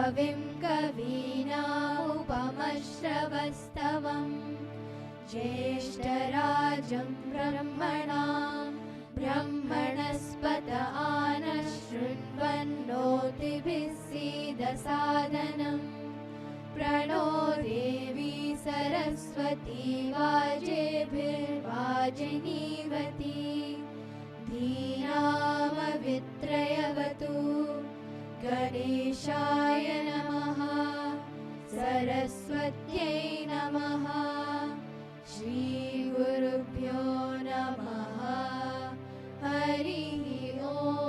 कविं कवीनामुपमश्रवस्तवम् ज्येष्ठराजं ब्रह्मणां ब्रह्मणस्पत आनशृण्वन्नोतिभिः सीदसादनम् प्रणो देवी सरस्वती वाजेभिर्वाजिनीवती वाजिनीवती धीनामवित्रयवतु गणेशाय नमः सरस्वत्यै नमः श्रीगुरुभ्यो नमः हरिः ओम्।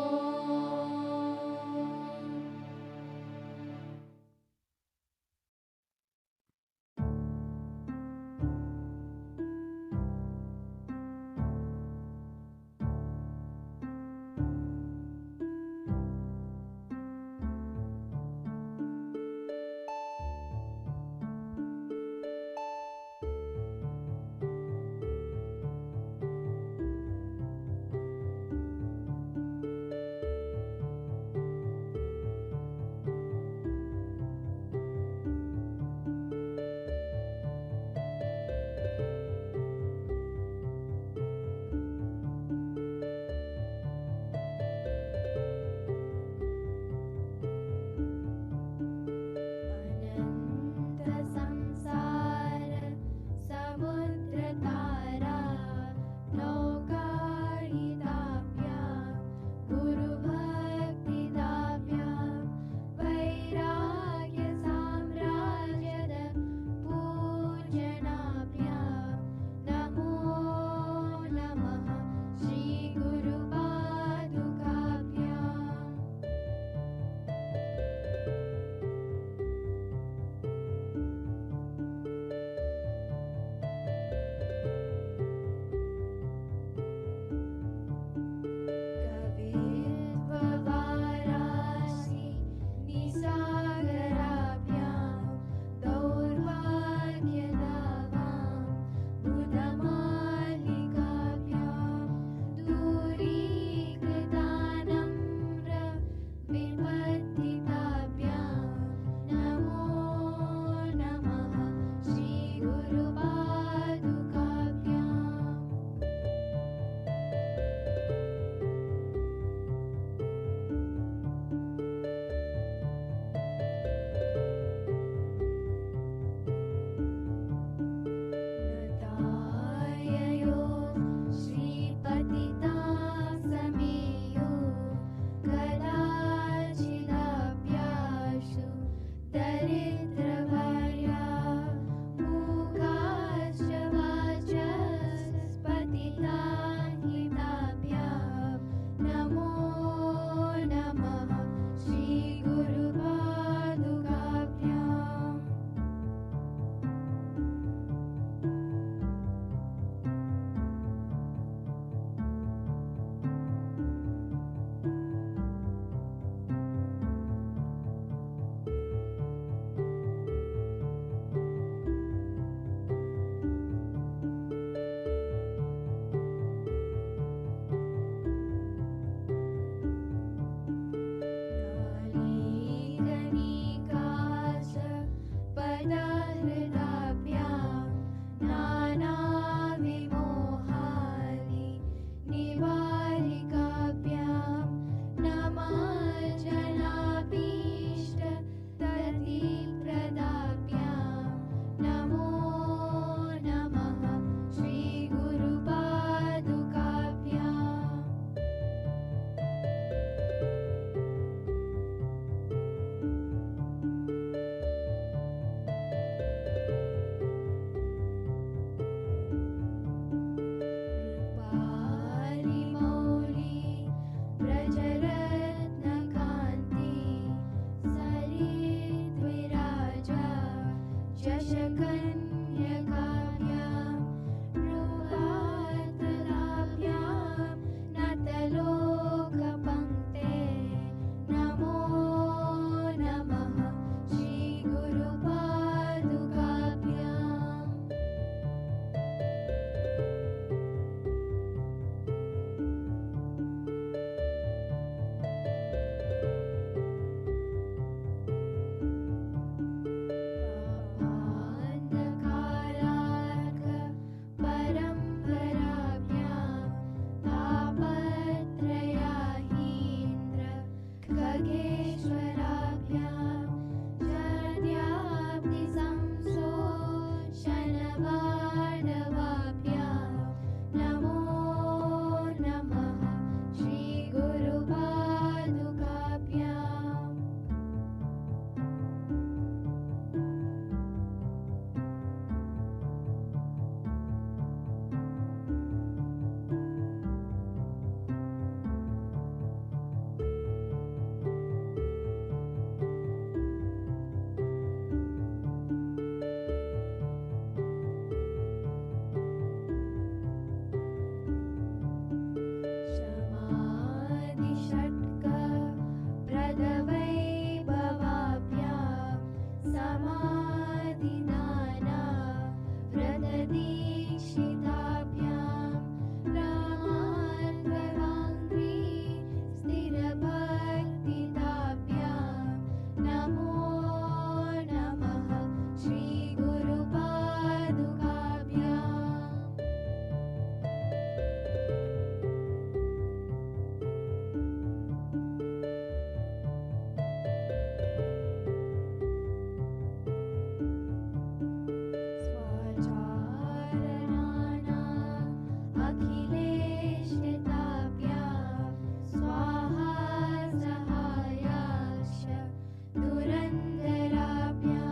धुरन्धराभ्यां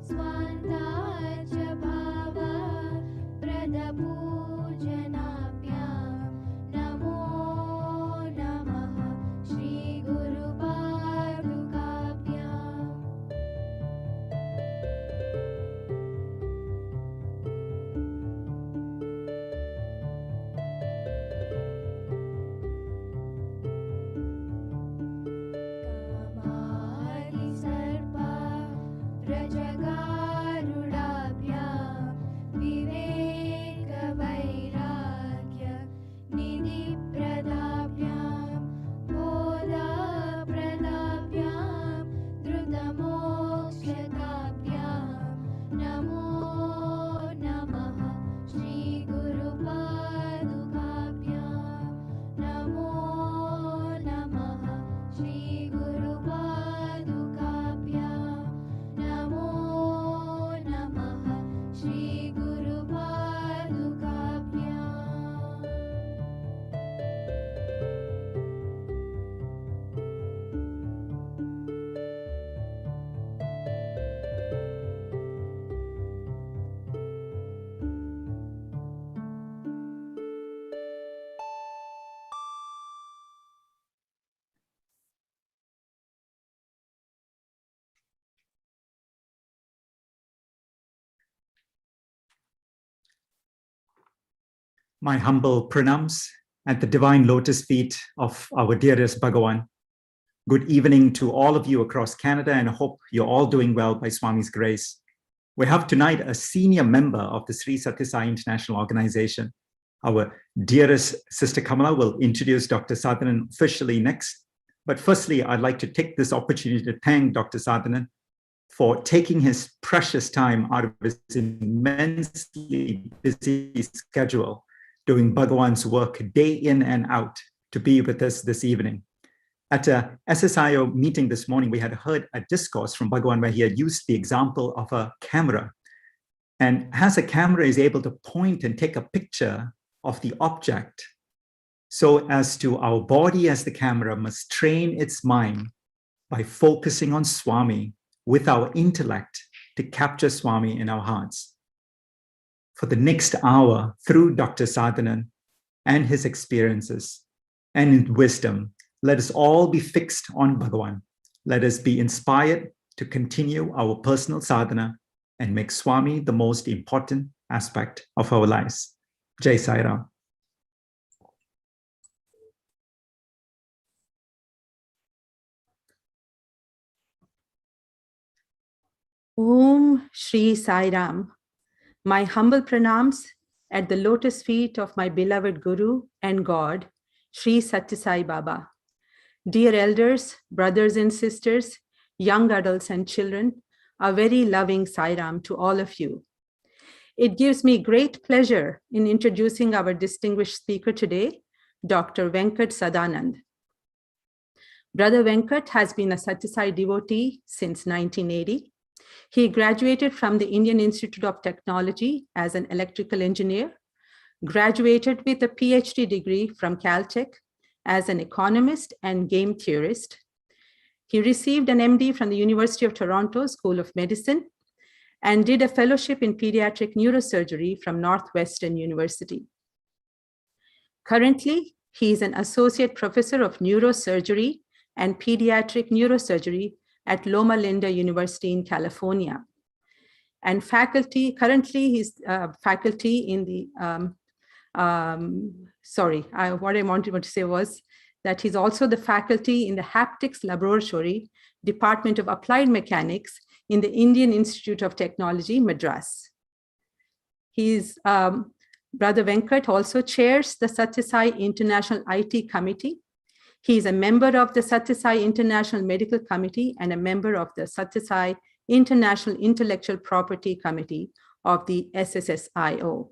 स्वान्ताच्च भावा प्रदपूजनाभ्यां नमो नमः श्रीगुरुपादुकाभ्याम् कामादिसर्पा व्रजगारुडाभ्यां विवेकवैराग्य निधिप्रदाभ्यां बोधप्रदाभ्यां धृतमोक्षदाभ्यां नमो नमः श्रीगुरुपादुकाभ्यां नमो नमः श्रीगुरुपादुकाभ्यां नमो नमः श्रीगुरुपादुकाभ्याम् My humble pranams at the divine lotus feet of our dearest Bhagavan. Good evening to all of you across Canada, and I hope you're all doing well by Swami's grace. We have tonight a senior member of the Sri Sathya Sai International Organization. Our dearest Sister Kamala will introduce Dr. Sadhanan officially next. But firstly, I'd like to take this opportunity to thank Dr. Sadhanan for taking his precious time out of his immensely busy schedule, doing Bhagavan's work day in and out to be with us this evening. At a SSIO meeting this morning, we had heard a discourse from Bhagavan where he had used the example of a camera. And as a camera is able to point and take a picture of the object, so as to our body as the camera must train its mind by focusing on Swami with our intellect to capture Swami in our hearts. For the next hour, through Dr. Sadhanan and his experiences and in wisdom, let us all be fixed on Bhagavan. Let us be inspired to continue our personal sadhana and make Swami the most important aspect of our lives. Jai Sai Ram. Om Shri Sai Ram. My humble pranams at the lotus feet of my beloved Guru and God, Sri Sathya Sai Baba. Dear elders, brothers and sisters, young adults and children, a very loving Sai Ram to all of you. It gives me great pleasure in introducing our distinguished speaker today, Dr. Venkat Sadanand. Brother Venkat has been a Sathya Sai devotee since 1980. He graduated from the Indian Institute of Technology as an electrical engineer, graduated with a PhD degree from Caltech as an economist and game theorist. He received an MD from the University of Toronto School of Medicine and did a fellowship in pediatric neurosurgery from Northwestern University. Currently, he is an associate professor of neurosurgery and pediatric neurosurgery at Loma Linda University in California. And currently he's faculty in the, what I wanted to say was that he's also the faculty in the Haptics Laboratory, Department of Applied Mechanics in the Indian Institute of Technology, Madras. Brother Venkat also chairs the Sathya Sai International IT Committee. He is a member of the Sathya Sai International Medical Committee and a member of the Sathya Sai International Intellectual Property Committee of the SSIO.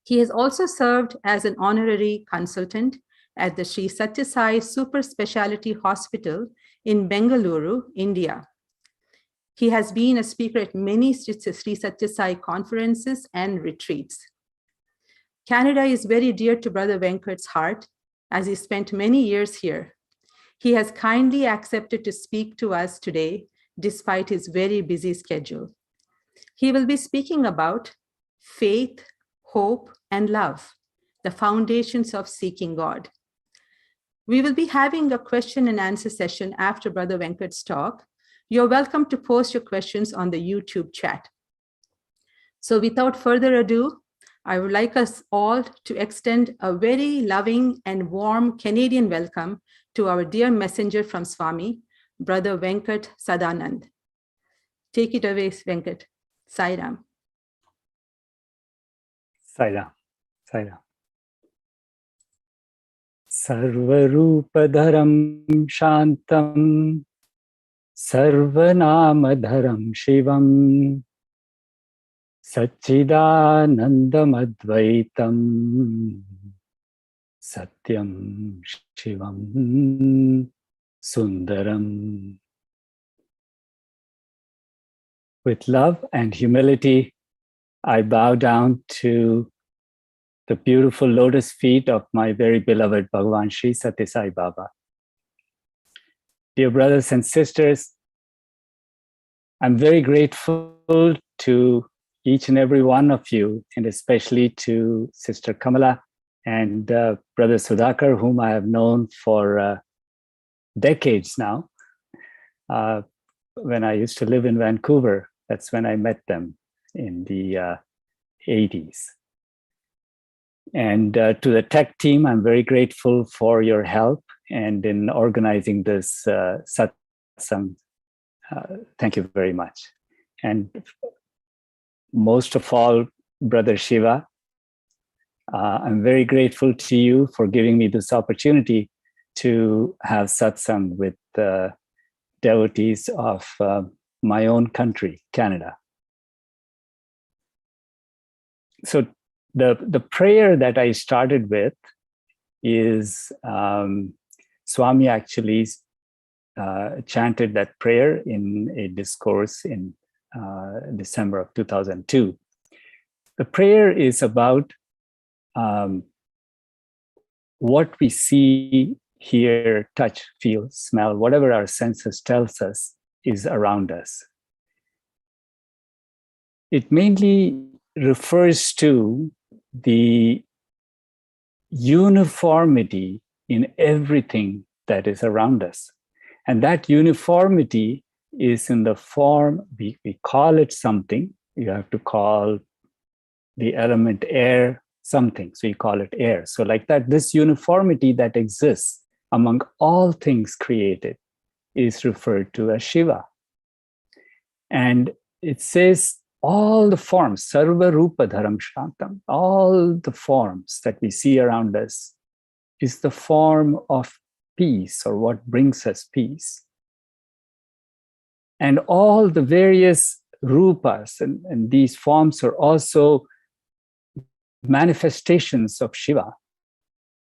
He has also served as an honorary consultant at the Sri Sathya Sai Super Speciality Hospital in Bengaluru, India. He has been a speaker at many Sri Sathya Sai conferences and retreats. Canada is very dear to Brother Venkat's heart, as he spent many years here. He has kindly accepted to speak to us today, despite his very busy schedule. He will be speaking about faith, hope, and love, the foundations of seeking God. We will be having a question and answer session after Brother Venkat's talk. You're welcome to post your questions on the YouTube chat. So without further ado, I would like us all to extend a very loving and warm Canadian welcome to our dear messenger from Swami, Brother Venkat Sadanand. Take it away, Venkat. Sai Ram. Sai Ram. Sarvarupadharam Shantam Sarvanamadharam Shivam Satchidanandam Advaitam Satyam Shivam Sundaram. With love and humility, I bow down to the beautiful lotus feet of my very beloved Bhagavan Sri Sathya Sai Baba. Dear brothers and sisters, I'm very grateful to each and every one of you, and especially to Sister Kamala and Brother Sudhakar, whom I have known for decades now. When I used to live in Vancouver, that's when I met them in the 80s. And to the tech team, I'm very grateful for your help and in organizing this satsang. Thank you very much. And most of all, Brother Shiva, I'm very grateful to you for giving me this opportunity to have satsang with devotees of my own country, Canada. So the prayer that I started with is Swami actually chanted that prayer in a discourse in December of 2002. The prayer is about what we see, hear, touch, feel, smell, whatever our senses tells us is around us. It mainly refers to the uniformity in everything that is around us. And that uniformity is in the form, we call it something. You have to call the element air something, so you call it air. So like that, this uniformity that exists among all things created is referred to as Shiva. And it says all the forms, Sarva Rupa Dharam Shantam, all the forms that we see around us is the form of peace, or what brings us peace. And all the various rupas and these forms are also manifestations of Shiva.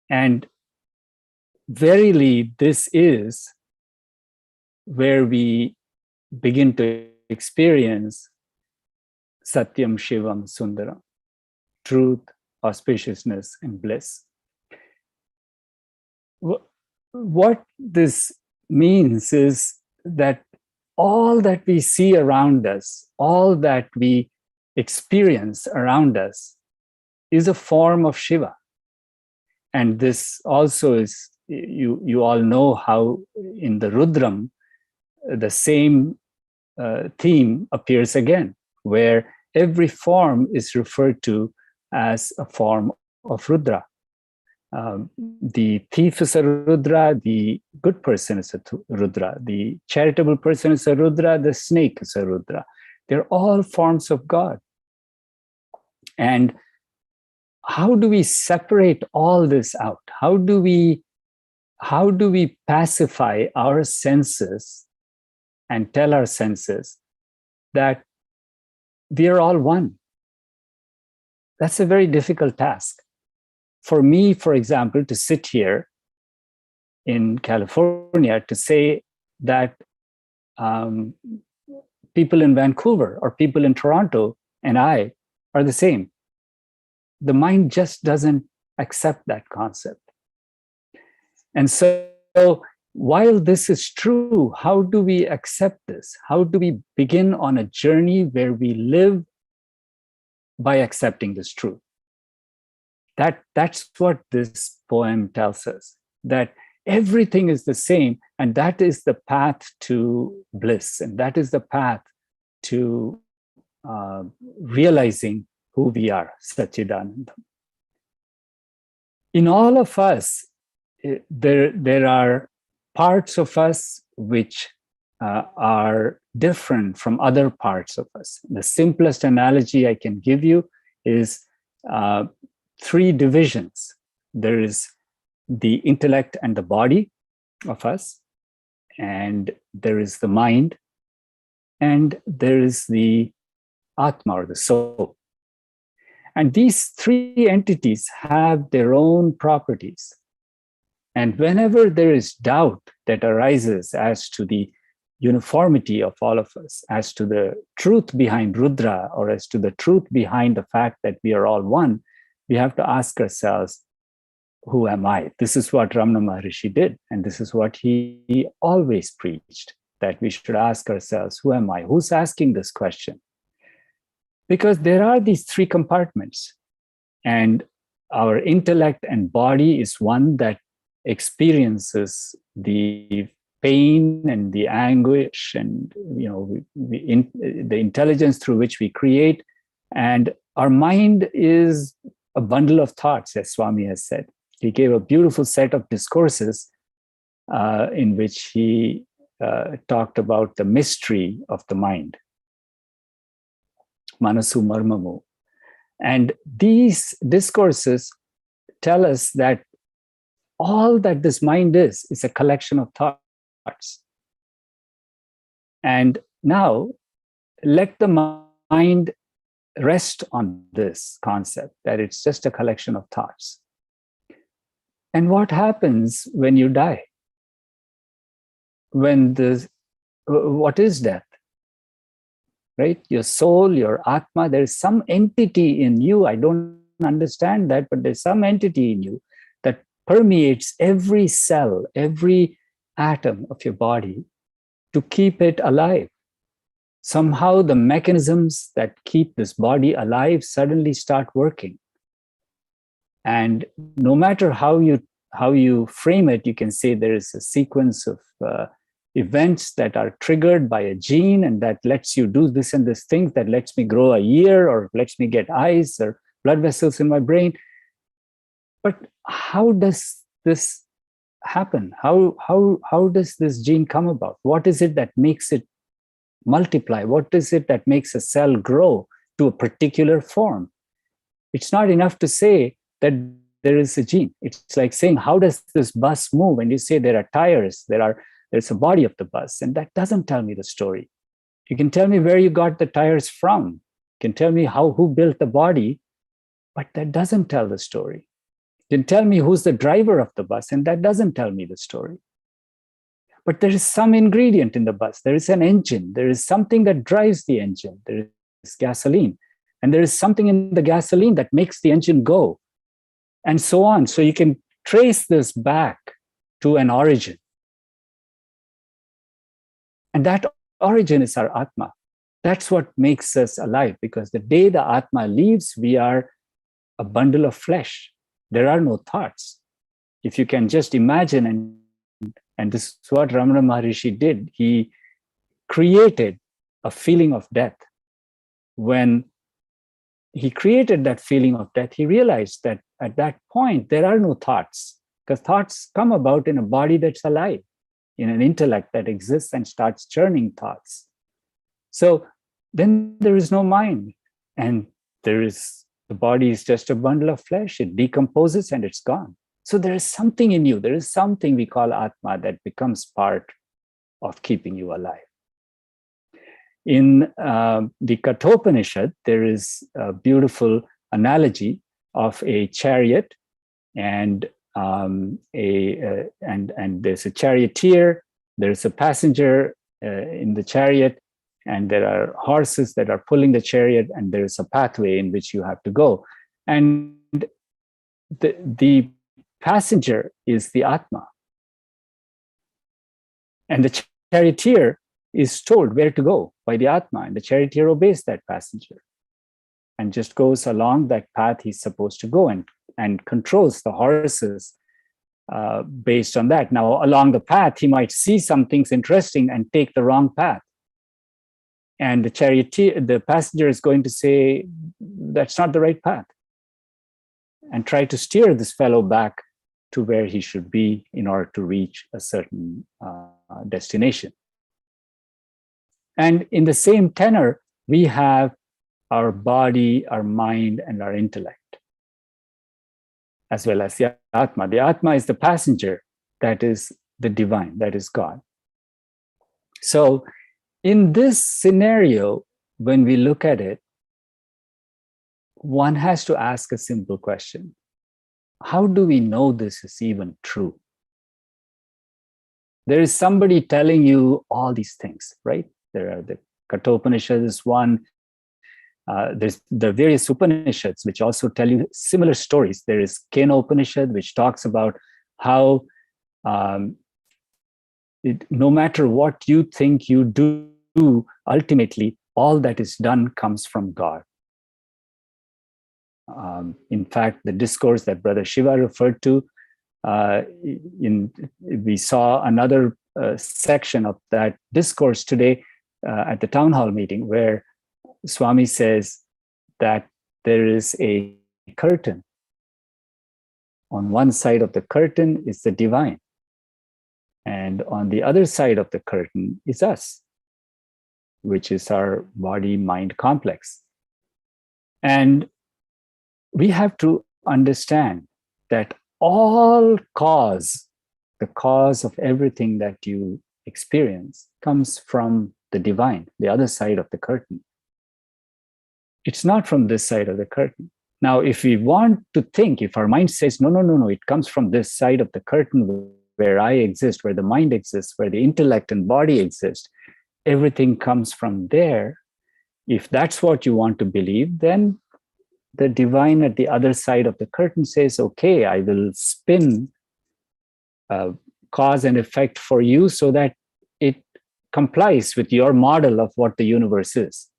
And verily, this is where we begin to experience Satyam Shivam Sundaram, truth, auspiciousness, and bliss. What this means is that all that we see around us, all that we experience around us, is a form of Shiva. And this also is, you all know how in the Rudram, the same theme appears again, where every form is referred to as a form of Rudra. The thief is a Rudra, the good person is a Rudra, the charitable person is a Rudra, the snake is a Rudra. They're all forms of God. And how do we separate all this out? How do we pacify our senses and tell our senses that we are all one? That's a very difficult task. For me, for example, to sit here in California to say that people in Vancouver or people in Toronto and I are the same. The mind just doesn't accept that concept. And so while this is true, how do we accept this? How do we begin on a journey where we live by accepting this truth? That's what this poem tells us, that everything is the same, and that is the path to bliss, and that is the path to realizing who we are, Satchidanandam. In all of us, there are parts of us which are different from other parts of us. The simplest analogy I can give you is 3 divisions. There is the intellect and the body of us, and there is the mind, and there is the Atma, or the soul. And these 3 entities have their own properties. And whenever there is doubt that arises as to the uniformity of all of us, as to the truth behind Rudra, or as to the truth behind the fact that we are all one, we have to ask ourselves, who am I? This is what Ramana Maharishi did, and this is what he always preached, that we should ask ourselves, who am I? Who's asking this question? Because there are these 3 compartments, and our intellect and body is one that experiences the pain and the anguish and the intelligence through which we create, and our mind is a bundle of thoughts, as Swami has said. He gave a beautiful set of discourses in which he talked about the mystery of the mind, Manasu Marmamu. And these discourses tell us that all that this mind is a collection of thoughts. And now, let the mind rest on this concept, that it's just a collection of thoughts. And what happens when you die? What is death? Right? Your soul, your Atma, there is some entity in you. I don't understand that, but there's some entity in you that permeates every cell, every atom of your body to keep it alive. Somehow the mechanisms that keep this body alive suddenly start working. And no matter how you frame it, you can say there is a sequence of events that are triggered by a gene, and that lets you do this and this thing, that lets me grow a ear, or lets me get eyes or blood vessels in my brain. But how does this happen? How does this gene come about? What is it that makes it multiply? What is it that makes a cell grow to a particular form? It's not enough to say that there is a gene. It's like saying, how does this bus move? And you say there are tires, there's a body of the bus, and that doesn't tell me the story. You can tell me where you got the tires from. You can tell me who built the body, but that doesn't tell the story. You can tell me who's the driver of the bus, and that doesn't tell me the story. But there is some ingredient in the bus. There is an engine. There is something that drives the engine. There is gasoline. And there is something in the gasoline that makes the engine go. And so on. So you can trace this back to an origin. And that origin is our Atma. That's what makes us alive, because the day the Atma leaves, we are a bundle of flesh. There are no thoughts. If you can just imagine, and this is what Ramana Maharishi did, he created a feeling of death. When he created that feeling of death, he realized that at that point, there are no thoughts, because thoughts come about in a body that's alive, in an intellect that exists and starts churning thoughts. So then there is no mind, and the body is just a bundle of flesh. It decomposes and it's gone. So there is something in you. There is something we call Atma that becomes part of keeping you alive. In the Kathopanishad, there is a beautiful analogy of a chariot, and there's a charioteer, there's a passenger in the chariot, and there are horses that are pulling the chariot, and there's a pathway in which you have to go. And the passenger is the Atma. And the charioteer is told where to go by the Atma, and the charioteer obeys that passenger and just goes along that path he's supposed to go and controls the horses based on that. Now, along the path, he might see some things interesting and take the wrong path. And the passenger is going to say, that's not the right path, and try to steer this fellow back to where he should be in order to reach a certain destination. And in the same tenor, we have our body, our mind, and our intellect, as well as the Atma. The Atma is the passenger, that is the divine, that is God. So in this scenario, when we look at it, one has to ask a simple question. How do we know this is even true? There is somebody telling you all these things, right? There are the Kathopanishad is one. There's the various Upanishads, which also tell you similar stories. There is Kena Upanishad, which talks about how no matter what you think you do, ultimately, all that is done comes from God. In fact, the discourse that Brother Shiva referred to, we saw another section of that discourse today at the town hall meeting, where Swami says that there is a curtain. On one side of the curtain is the divine, and on the other side of the curtain is us, which is our body-mind complex. And we have to understand that all cause, the cause of everything that you experience, comes from the divine, the other side of the curtain. It's not from this side of the curtain. Now, if we want to think, if our mind says, no, it comes from this side of the curtain where I exist, where the mind exists, where the intellect and body exist, everything comes from there. If that's what you want to believe, then the divine at the other side of the curtain says, okay, I will spin cause and effect for you so that it complies with your model of what the universe is.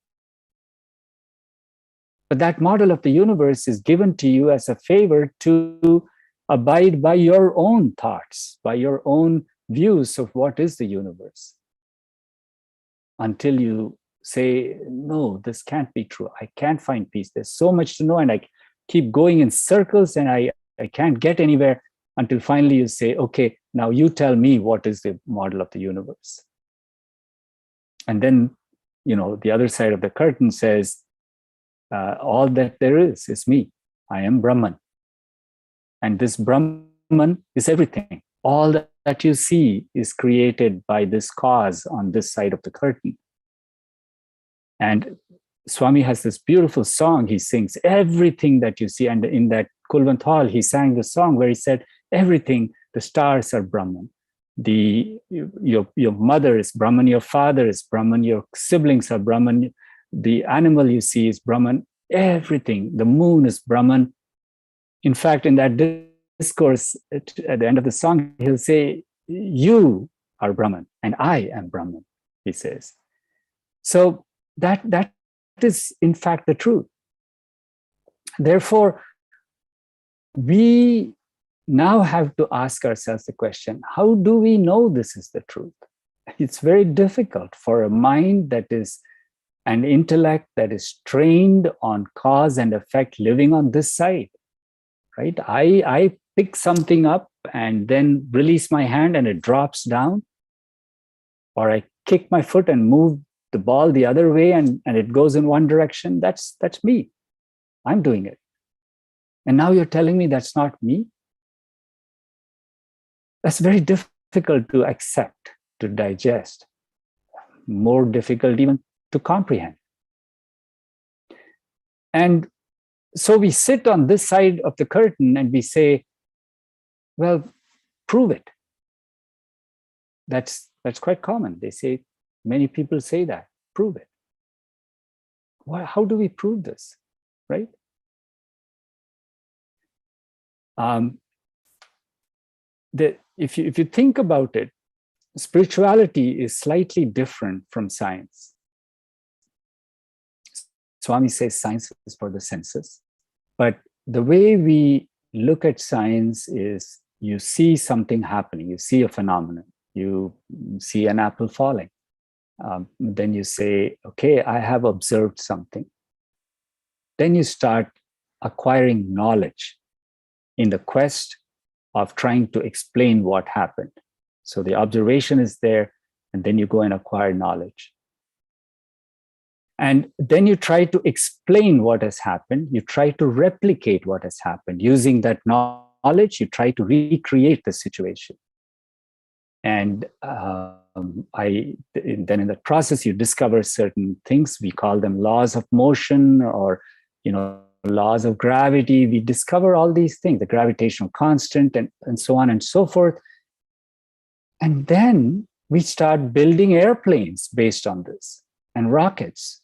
But that model of the universe is given to you as a favor to abide by your own thoughts, by your own views of what is the universe. Until you say, no, this can't be true. I can't find peace. There's so much to know, and I keep going in circles, and I can't get anywhere, until finally you say, okay, now you tell me what is the model of the universe. And then, the other side of the curtain says, all that there is me. I am Brahman. And this Brahman is everything. All that you see is created by this cause on this side of the curtain. And Swami has this beautiful song he sings, everything that you see. And in that Kulwant Hall, he sang the song where he said, everything, the stars are Brahman. Your mother is Brahman, your father is Brahman, your siblings are Brahman, the animal you see is Brahman, everything, the moon is Brahman. In fact, in that discourse, at the end of the song, he'll say, you are Brahman and I am Brahman, he says. So that is in fact the truth. Therefore, we now have to ask ourselves the question, how do we know this is the truth? It's very difficult for a mind that is an intellect that is trained on cause and effect living on this side, right? I pick something up and then release my hand and it drops down, or I kick my foot and move the ball the other way and it goes in one direction. That's me. I'm doing it. And now you're telling me that's not me? That's very difficult to accept, to digest, more difficult even to comprehend. And so we sit on this side of the curtain and we say, well, prove it. That's quite common. They say, many people say that, prove it. Well, how do we prove this, right? If you think about it, spirituality is slightly different from science. Swami says science is for the senses, but the way we look at science is you see something happening, you see a phenomenon, you see an apple falling. Then you say, okay, I have observed something. Then you start acquiring knowledge in the quest of trying to explain what happened. So the observation is there, and then you go and acquire knowledge. And then you try to explain what has happened. You try to replicate what has happened. Using that knowledge, you try to recreate the situation. And then in the process, you discover certain things. We call them laws of motion, or laws of gravity. We discover all these things, the gravitational constant, and so on and so forth. And then we start building airplanes based on this, and rockets.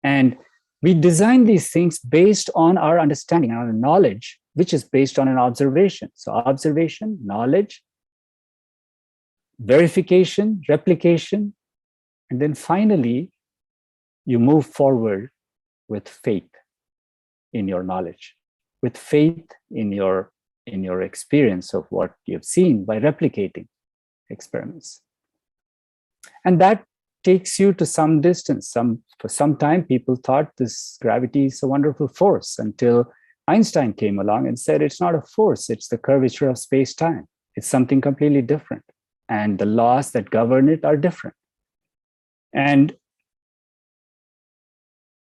And we design these things based on our understanding, our knowledge, which is based on an observation. So observation, knowledge, verification, replication, and then finally, you move forward with faith in your knowledge, with faith in your experience of what you've seen by replicating experiments. And that takes you to some distance. For some time, people thought this gravity is a wonderful force, until Einstein came along and said it's not a force, it's the curvature of space-time. It's something completely different. And the laws that govern it are different. And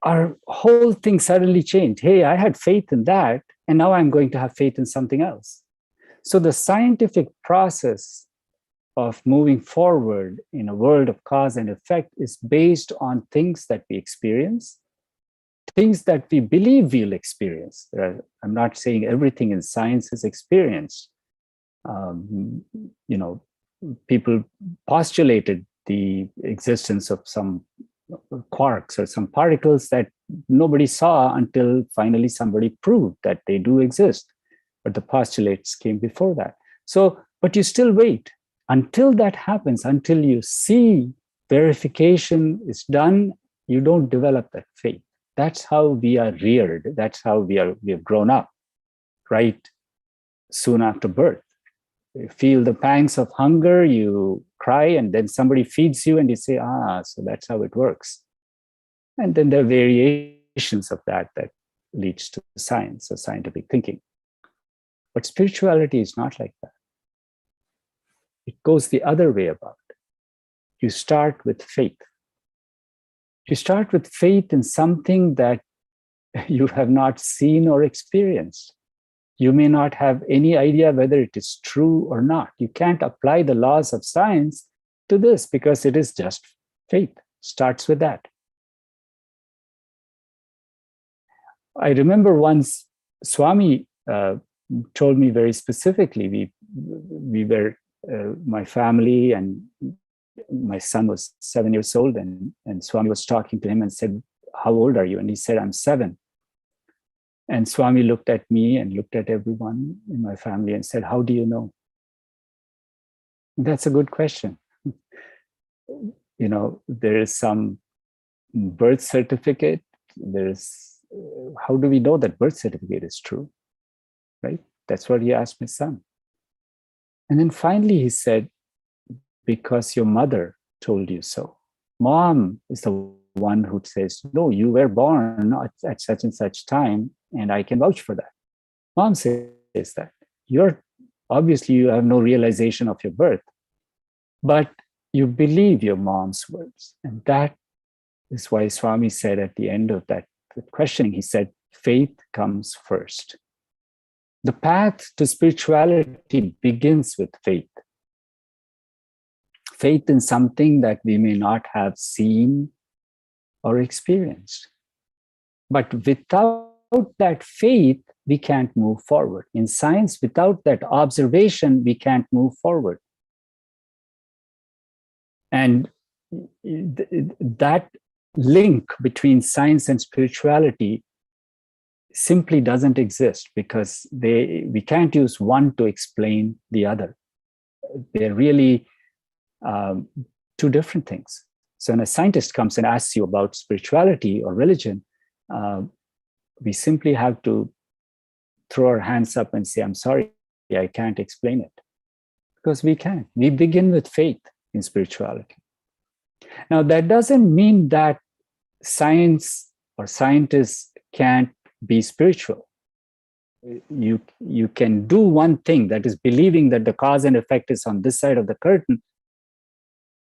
our whole thing suddenly changed. Hey, I had faith in that, and now I'm going to have faith in something else. So the scientific process of moving forward in a world of cause and effect is based on things that we experience, things that we believe we'll experience. I'm not saying everything in science is experienced. People postulated the existence of some quarks or some particles that nobody saw until finally somebody proved that they do exist. But the postulates came before that. So, but you still wait until that happens, until you see verification is done. You don't develop that faith. That's how we are reared. That's how we have grown up, right? Soon after birth. You feel the pangs of hunger, you cry, and then somebody feeds you and you say, so that's how it works. And then there are variations of that leads to science or scientific thinking. But spirituality is not like that. It goes the other way about. You start with faith. You start with faith in something that you have not seen or experienced. You may not have any idea whether it is true or not. You can't apply the laws of science to this because it is just faith. Starts with that. I remember once Swami told me very specifically, we were, my family and my son was 7 years old, and Swami was talking to him and said, "How old are you?" And he said, "I'm 7. And Swami looked at me and looked at everyone in my family and said, "How do you know?" That's a good question. There is some birth certificate. How do we know that birth certificate is true? Right? That's what he asked my son. And then finally he said, "Because your mother told you so. Mom is the one who says, no, you were born at such and such time, and I can vouch for that. Mom says that. Obviously you have no realization of your birth, but you believe your mom's words." And that is why Swami said at the end of that questioning, he said, faith comes first. The path to spirituality begins with faith. Faith in something that we may not have seen or experienced. But without that faith, we can't move forward. In science, without that observation, we can't move forward. And that link between science and spirituality simply doesn't exist because we can't use one to explain the other. They're really two different things. So when a scientist comes and asks you about spirituality or religion, we simply have to throw our hands up and say, I'm sorry, I can't explain it. Because we can't. We begin with faith in spirituality. Now, that doesn't mean that science or scientists can't be spiritual. You can do one thing, that is believing that the cause and effect is on this side of the curtain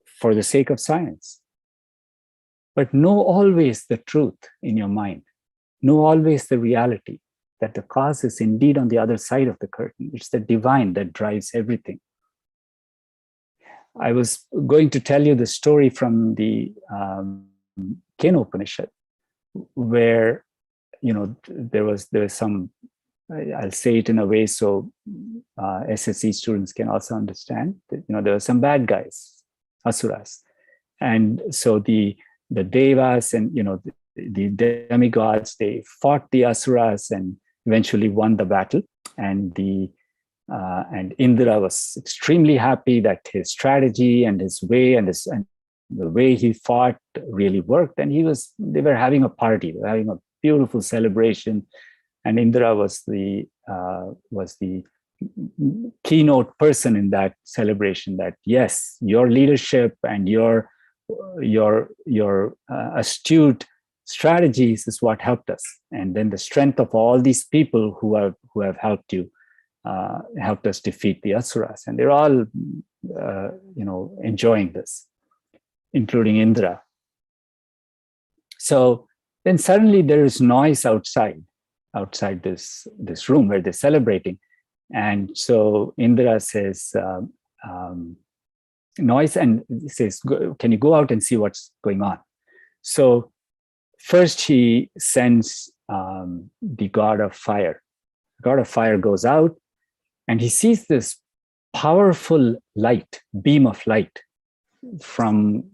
for the sake of science. But know always the truth in your mind. Know always the reality that the cause is indeed on the other side of the curtain. It's the divine that drives everything. I was going to tell you the story from the Kena Upanishad, where there was some, I'll say it in a way so SSE students can also understand that, there were some bad guys, asuras. And so the devas and, the demigods, they fought the asuras and eventually won the battle. And Indra was extremely happy that his strategy and his way and the way he fought really worked. And they were having a party, they were having a beautiful celebration. And Indra was the keynote person in that celebration, that yes, your leadership and your astute strategies is what helped us. And then the strength of all these people who have helped you, helped us defeat the asuras. And they're all enjoying this, including Indra. So then suddenly there is noise outside this room where they're celebrating. And so Indra says, noise, and says, can you go out and see what's going on? So first he sends the god of fire. The god of fire goes out and he sees this powerful light, beam of light from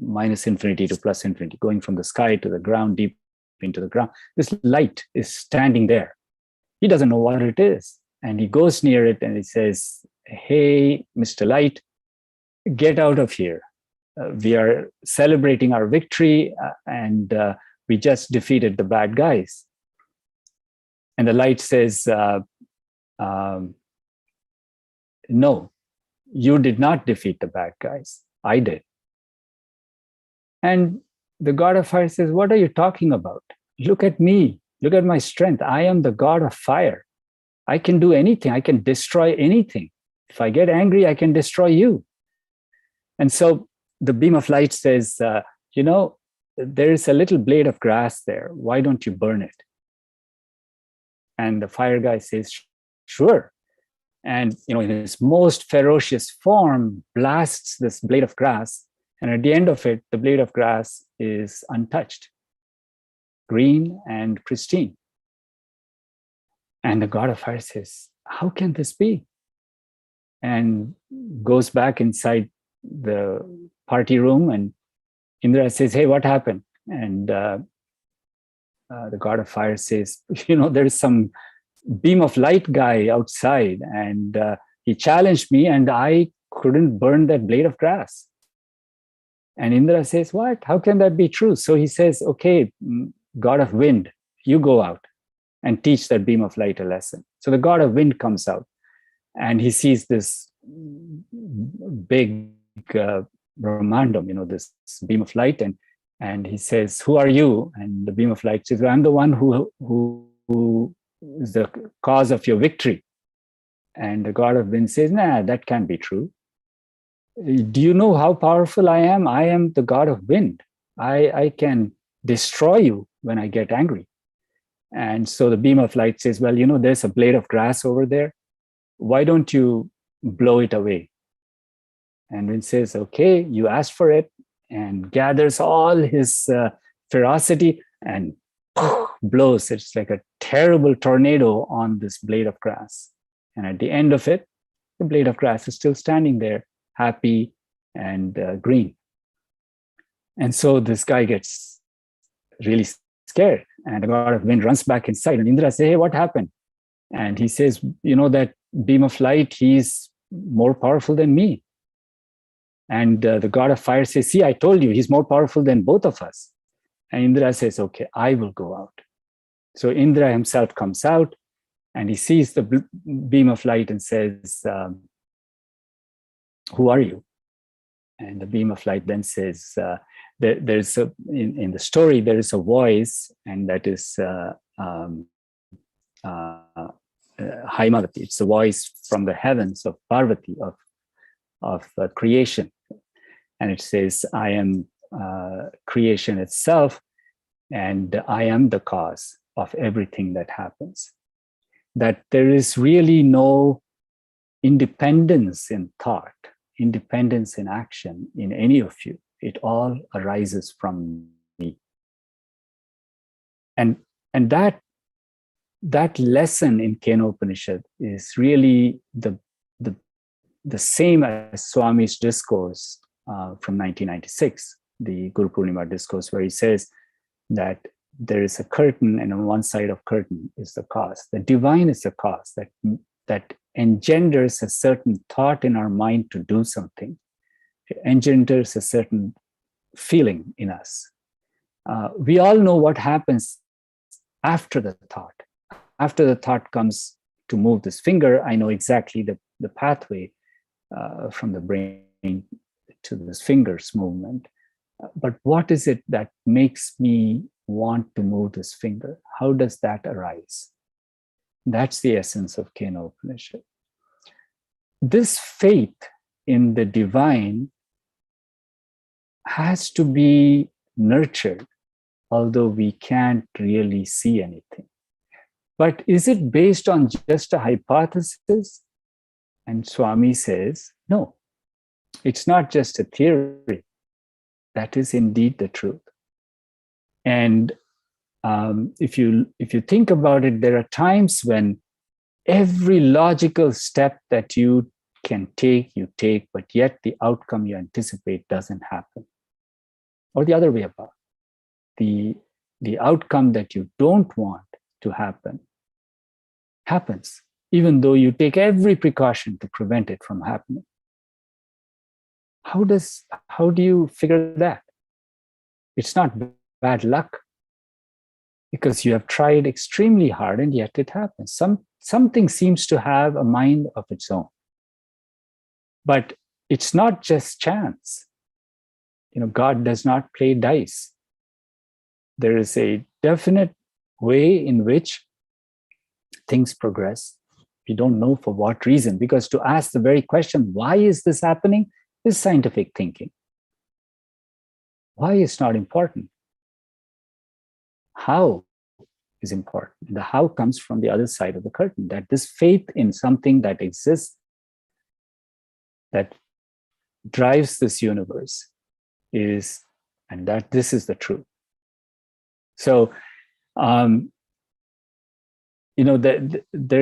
minus infinity to plus infinity, going from the sky to the ground, deep into the ground. This light is standing there. He doesn't know what it is. And he goes near it and he says, hey, Mr. Light, get out of here. We are celebrating our victory and we just defeated the bad guys. And the light says, no, you did not defeat the bad guys. I did. And the god of fire says, what are you talking about? Look at me. Look at my strength. I am the god of fire. I can do anything. I can destroy anything. If I get angry, I can destroy you. And so the beam of light says, there is a little blade of grass there. Why don't you burn it? And the fire guy says, sure. And, in his most ferocious form, blasts this blade of grass. And at the end of it, the blade of grass is untouched, green and pristine. And the god of fire says, how can this be? And goes back inside the party room, and Indra says, hey, what happened? And the god of fire says, there is some beam of light guy outside, and he challenged me and I couldn't burn that blade of grass. And Indra says, what? How can that be true? So he says, okay, god of wind, you go out and teach that beam of light a lesson. So the god of wind comes out and he sees this big Brahmandam, this beam of light, and he says, who are you? And the beam of light says, well, I'm the one who is the cause of your victory. And the god of wind says, nah, that can't be true. Do you know how powerful I am? I am the god of wind. I can destroy you when I get angry. And so the beam of light says, well, there's a blade of grass over there. Why don't you blow it away? And wind says, okay, you asked for it, and gathers all his ferocity and blows. It's like a terrible tornado on this blade of grass. And at the end of it, the blade of grass is still standing there, happy and green. And so this guy gets really scared, and the god of wind runs back inside, and Indra says, hey, what happened? And he says, that beam of light, he's more powerful than me. And the god of fire says, see, I told you, he's more powerful than both of us. And Indra says, okay, I will go out. So Indra himself comes out and he sees the beam of light and says, who are you? And the beam of light then says, there's in the story, there is a voice, and that is Haimavati. It's the voice from the heavens of Parvati, of creation. And it says, I am creation itself, and I am the cause of everything that happens. That there is really no independence in thought, independence in action in any of you. It all arises from me. And that lesson in Kenopanishad is really the same as Swami's discourse from 1996, the Guru Purnima discourse, where he says that there is a curtain, and on one side of curtain is the cause. The divine is the cause that engenders a certain thought in our mind to do something. It engenders a certain feeling in us. We all know what happens after the thought. After the thought comes to move this finger, I know exactly the pathway from the brain to this finger's movement. But what is it that makes me want to move this finger? How does that arise? That's the essence of Kenopanishad. This faith in the divine has to be nurtured, although we can't really see anything. But is it based on just a hypothesis? And Swami says, no, it's not just a theory. That is indeed the truth. And if you think about it, there are times when every logical step that you can take, you take, but yet the outcome you anticipate doesn't happen. Or the other way about. The outcome that you don't want to happen happens, even though you take every precaution to prevent it from happening. How do you figure that? It's not bad luck, because you have tried extremely hard and yet it happens. Something seems to have a mind of its own. But it's not just chance. God does not play dice. There is a definite way in which things progress. We don't know for what reason, because to ask the very question, why is this happening, is scientific thinking. Why is not important. How is important. The how comes from the other side of the curtain, that this faith in something that exists, that drives this universe, is, and that this is the truth. So, there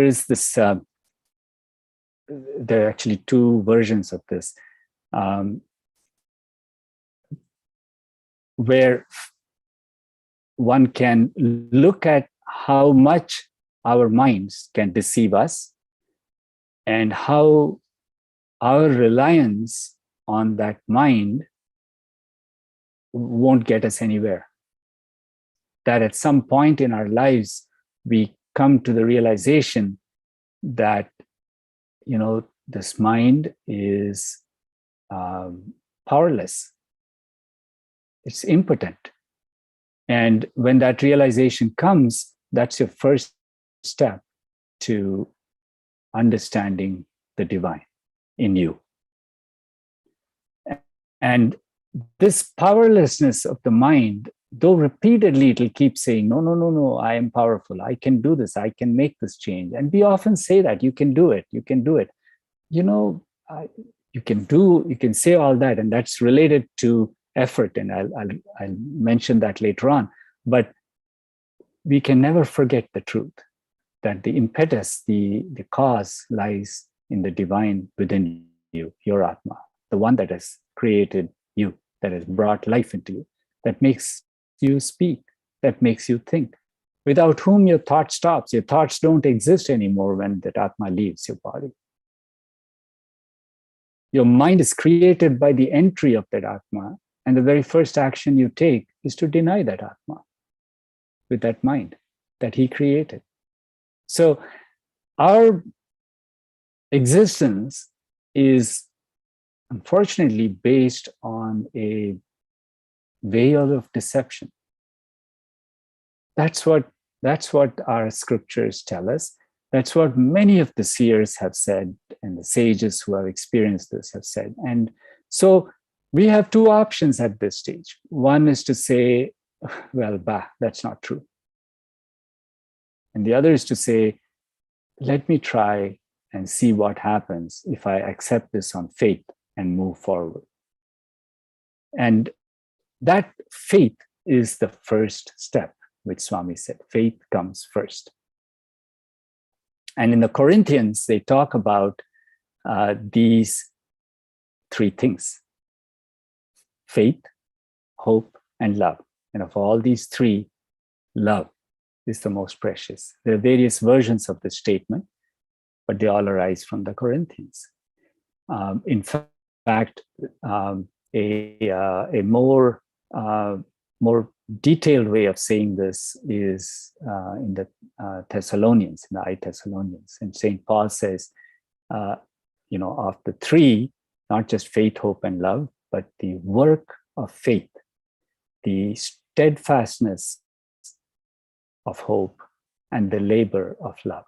is this, there are actually two versions of this, where one can look at how much our minds can deceive us and how our reliance on that mind won't get us anywhere. That at some point in our lives, we come to the realization that, this mind is powerless. It's impotent. And when that realization comes, that's your first step to understanding the divine in you. And this powerlessness of the mind, though repeatedly it'll keep saying, no, I am powerful. I can do this. I can make this change. And we often say that, you can do it. You can do it. You can say all that, and that's related to effort. And I'll mention that later on. But we can never forget the truth, that the impetus, the cause lies in the divine within you, your Atma, the one that has created you, that has brought life into you, that makes you speak, that makes you think, without whom your thought stops. Your thoughts don't exist anymore when that Atma leaves your body. Your mind is created by the entry of that Atma, and the very first action you take is to deny that Atma with that mind that he created. So our existence is unfortunately based on a veil of deception. That's what our scriptures tell us. That's what many of the seers have said, and the sages who have experienced this have said. And so we have two options at this stage. One is to say, well, that's not true. And the other is to say, let me try and see what happens if I accept this on faith and move forward. And that faith is the first step, which Swami said. Faith comes first. And in the Corinthians, they talk about these three things: faith, hope, and love. And of all these three, love is the most precious. There are various versions of this statement, but they all arise from the Corinthians. In fact, a more detailed way of saying this is in the Thessalonians, in the I Thessalonians. And St. Paul says, of the three, not just faith, hope, and love, but the work of faith, the steadfastness of hope, and the labor of love.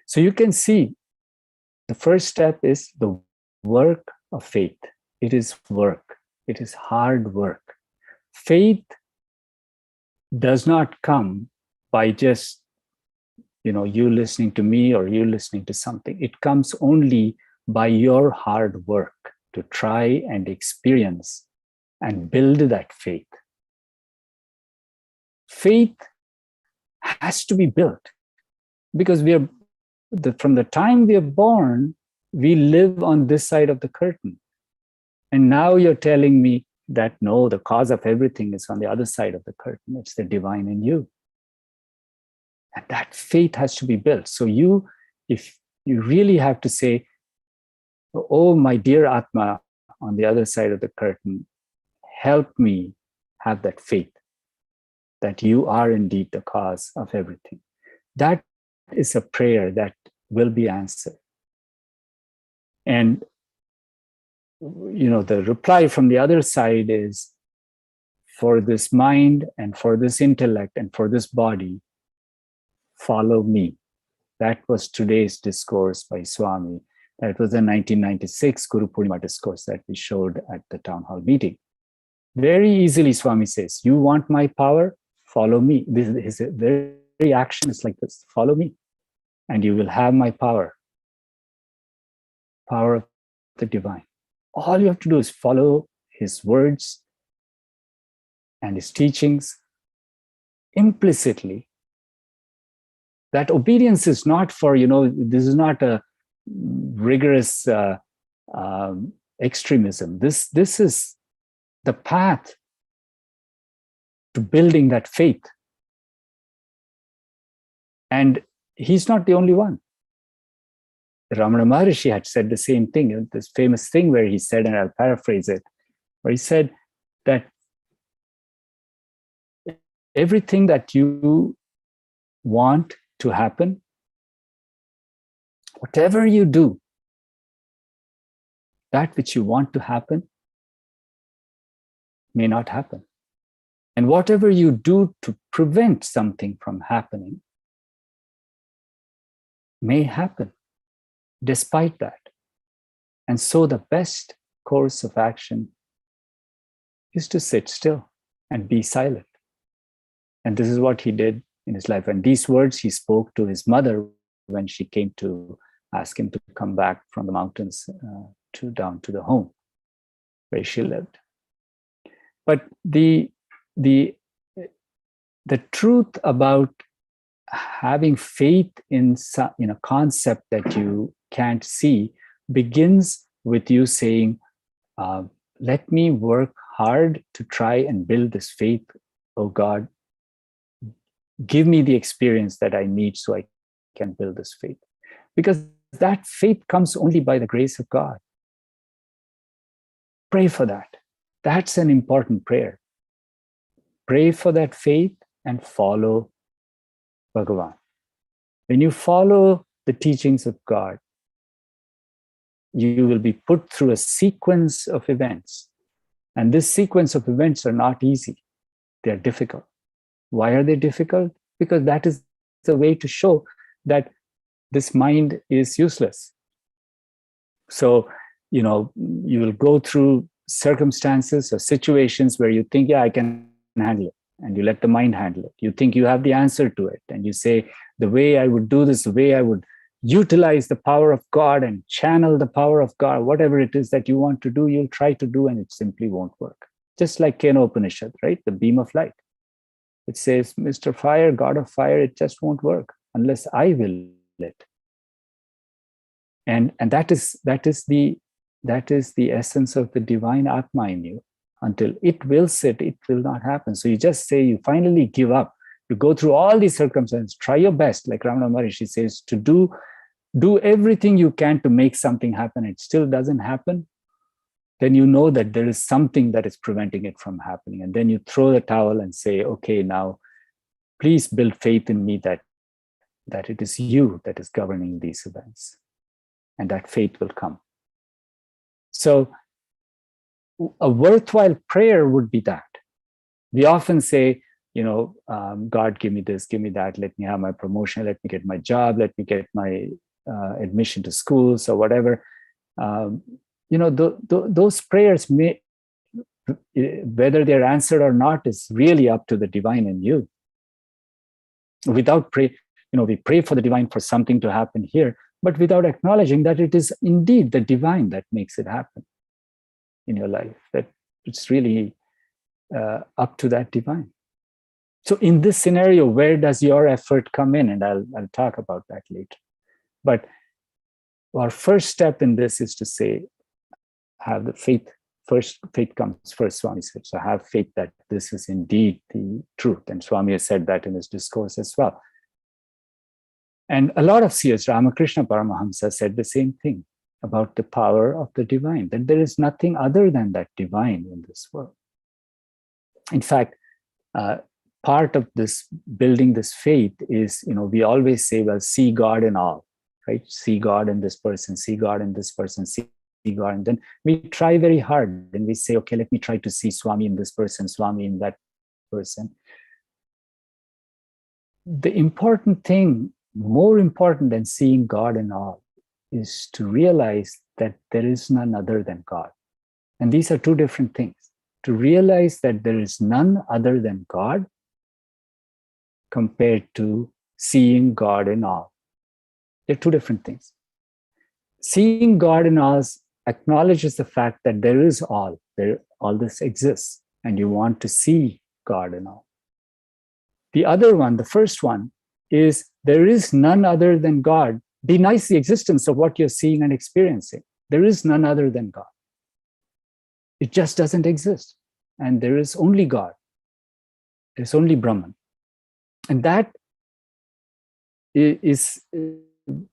So you can see the first step is the work of faith. It is work. It is hard work. Faith does not come by just, you listening to me or you listening to something. It comes only by your hard work to try and experience and build that faith. Faith has to be built because from the time we are born, we live on this side of the curtain. And now you're telling me that no, the cause of everything is on the other side of the curtain. It's the divine in you. And that faith has to be built. So if you really have to say, oh, my dear Atma on the other side of the curtain, help me have that faith that you are indeed the cause of everything. That is a prayer that will be answered. And the reply from the other side is, for this mind and for this intellect and for this body, follow me. That was today's discourse by Swami. That was the 1996 Guru Purnima discourse that we showed at the town hall meeting. Very easily, Swami says, you want my power? Follow me. His very action is like this: follow me, and you will have my power. Power of the divine. All you have to do is follow his words and his teachings implicitly. That obedience is not for, this is not a rigorous extremism. This is the path to building that faith. And he's not the only one. Ramana Maharishi had said the same thing, this famous thing where he said, and I'll paraphrase it, where he said that everything that you want to happen, whatever you do, that which you want to happen may not happen. And whatever you do to prevent something from happening may happen despite that. And so the best course of action is to sit still and be silent. And this is what he did in his life. And these words he spoke to his mother when she came to ask him to come back from the mountains down to the home where she lived. But the truth about having faith in a concept that you can't see begins with you saying, let me work hard to try and build this faith. Oh God, give me the experience that I need so I can build this faith. Because that faith comes only by the grace of God. Pray for that. That's an important prayer. Pray for that faith and follow Bhagavan. When you follow the teachings of God, you will be put through a sequence of events. And this sequence of events are not easy. They're difficult. Why are they difficult? Because that is the way to show that this mind is useless. So, you will go through circumstances or situations where you think, yeah, I can handle it. And you let the mind handle it. You think you have the answer to it. And you say, the way I would do this, the way I would utilize the power of God and channel the power of God, whatever it is that you want to do, you'll try to do, and it simply won't work. Just like Kena Upanishad, right? The beam of light. It says, Mr. Fire, God of fire, it just won't work unless I will it. And that is the essence of the divine Atma in you. Until it will sit, it will not happen. So you just say, you finally give up. You go through all these circumstances, try your best, like Ramana Maharishi says, to do everything you can to make something happen. It still doesn't happen. Then you know that there is something that is preventing it from happening. And then you throw the towel and say, okay, now please build faith in me that it is you that is governing these events. And that faith will come. So a worthwhile prayer would be that. We often say, God, give me this, give me that, let me have my promotion, let me get my job, let me get my admission to schools or whatever. Those prayers may, whether they're answered or not, is really up to the divine in you. Without pray, we pray for the divine for something to happen here, but without acknowledging that it is indeed the divine that makes it happen in your life, that it's really up to that divine. So in this scenario, where does your effort come in? And I'll talk about that later. But our first step in this is to say, have the faith. First, faith comes first, Swami said. So have faith that this is indeed the truth. And Swami has said that in his discourse as well. And a lot of seers, Ramakrishna Paramahamsa said the same thing about the power of the divine, that there is nothing other than that divine in this world. In fact, part of this building this faith is, we always say, well, see God in all, right? See God in this person, see God in this person, see God. And then we try very hard and we say, okay, let me try to see Swami in this person, Swami in that person. The important thing, more important than seeing God in all, is to realize that there is none other than God. And these are two different things. To realize that there is none other than God compared to seeing God in all. They're two different things. Seeing God in all acknowledges the fact that there is all this exists, and you want to see God in all. The other one, the first one, is there is none other than God. Denies the existence of what you're seeing and experiencing. There is none other than God. It just doesn't exist. And there is only God. There's only Brahman. And that is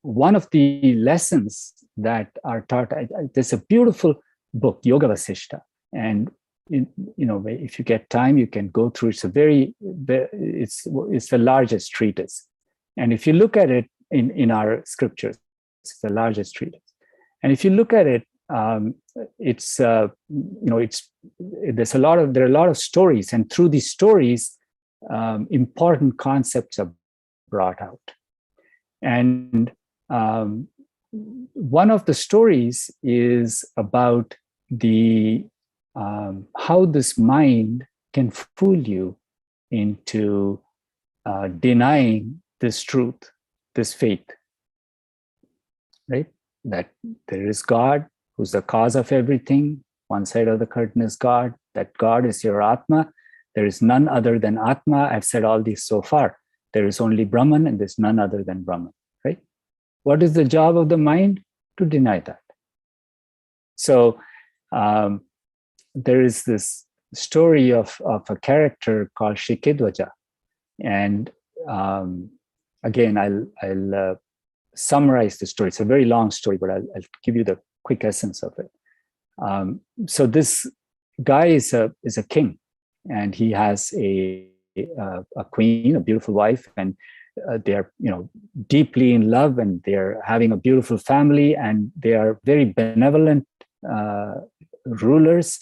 one of the lessons that are taught. There's a beautiful book, Yoga Vasishta. And if you get time, you can go through. It's the largest treatise. And if you look at it in our scriptures, it's the largest treatise. And if you look at it, there are a lot of stories, and through these stories, important concepts are brought out. And one of the stories is about how this mind can fool you into denying this truth, this faith, right? That there is God who's the cause of everything. One side of the curtain is God, that God is your Atma. There is none other than Atma. I've said all these so far. There is only Brahman and there's none other than Brahman, right? What is the job of the mind? To deny that. So there is this story of a character called Shikidwaja. And again, I'll summarize the story. It's a very long story, but I'll give you the quick essence of it. So this guy is a king, and he has a queen, a beautiful wife, and they're deeply in love, and they're having a beautiful family, and they are very benevolent rulers,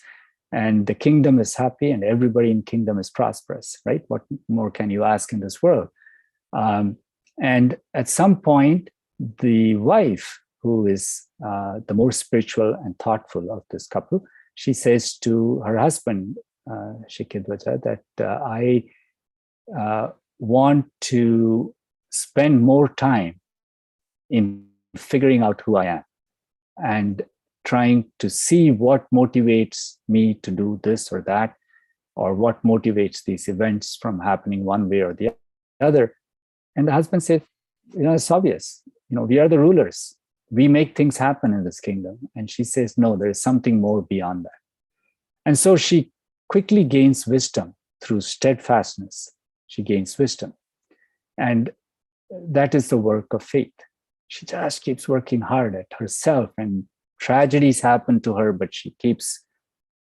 and the kingdom is happy, and everybody in kingdom is prosperous, right? What more can you ask in this world? And at some point, the wife, who is the more spiritual and thoughtful of this couple, she says to her husband, Shikidwaja, that I want to spend more time in figuring out who I am and trying to see what motivates me to do this or that, or what motivates these events from happening one way or the other. And the husband said, it's obvious, we are the rulers. We make things happen in this kingdom. And she says, no, there is something more beyond that. And so she quickly gains wisdom through steadfastness. She gains wisdom. And that is the work of faith. She just keeps working hard at herself, and tragedies happen to her, but she keeps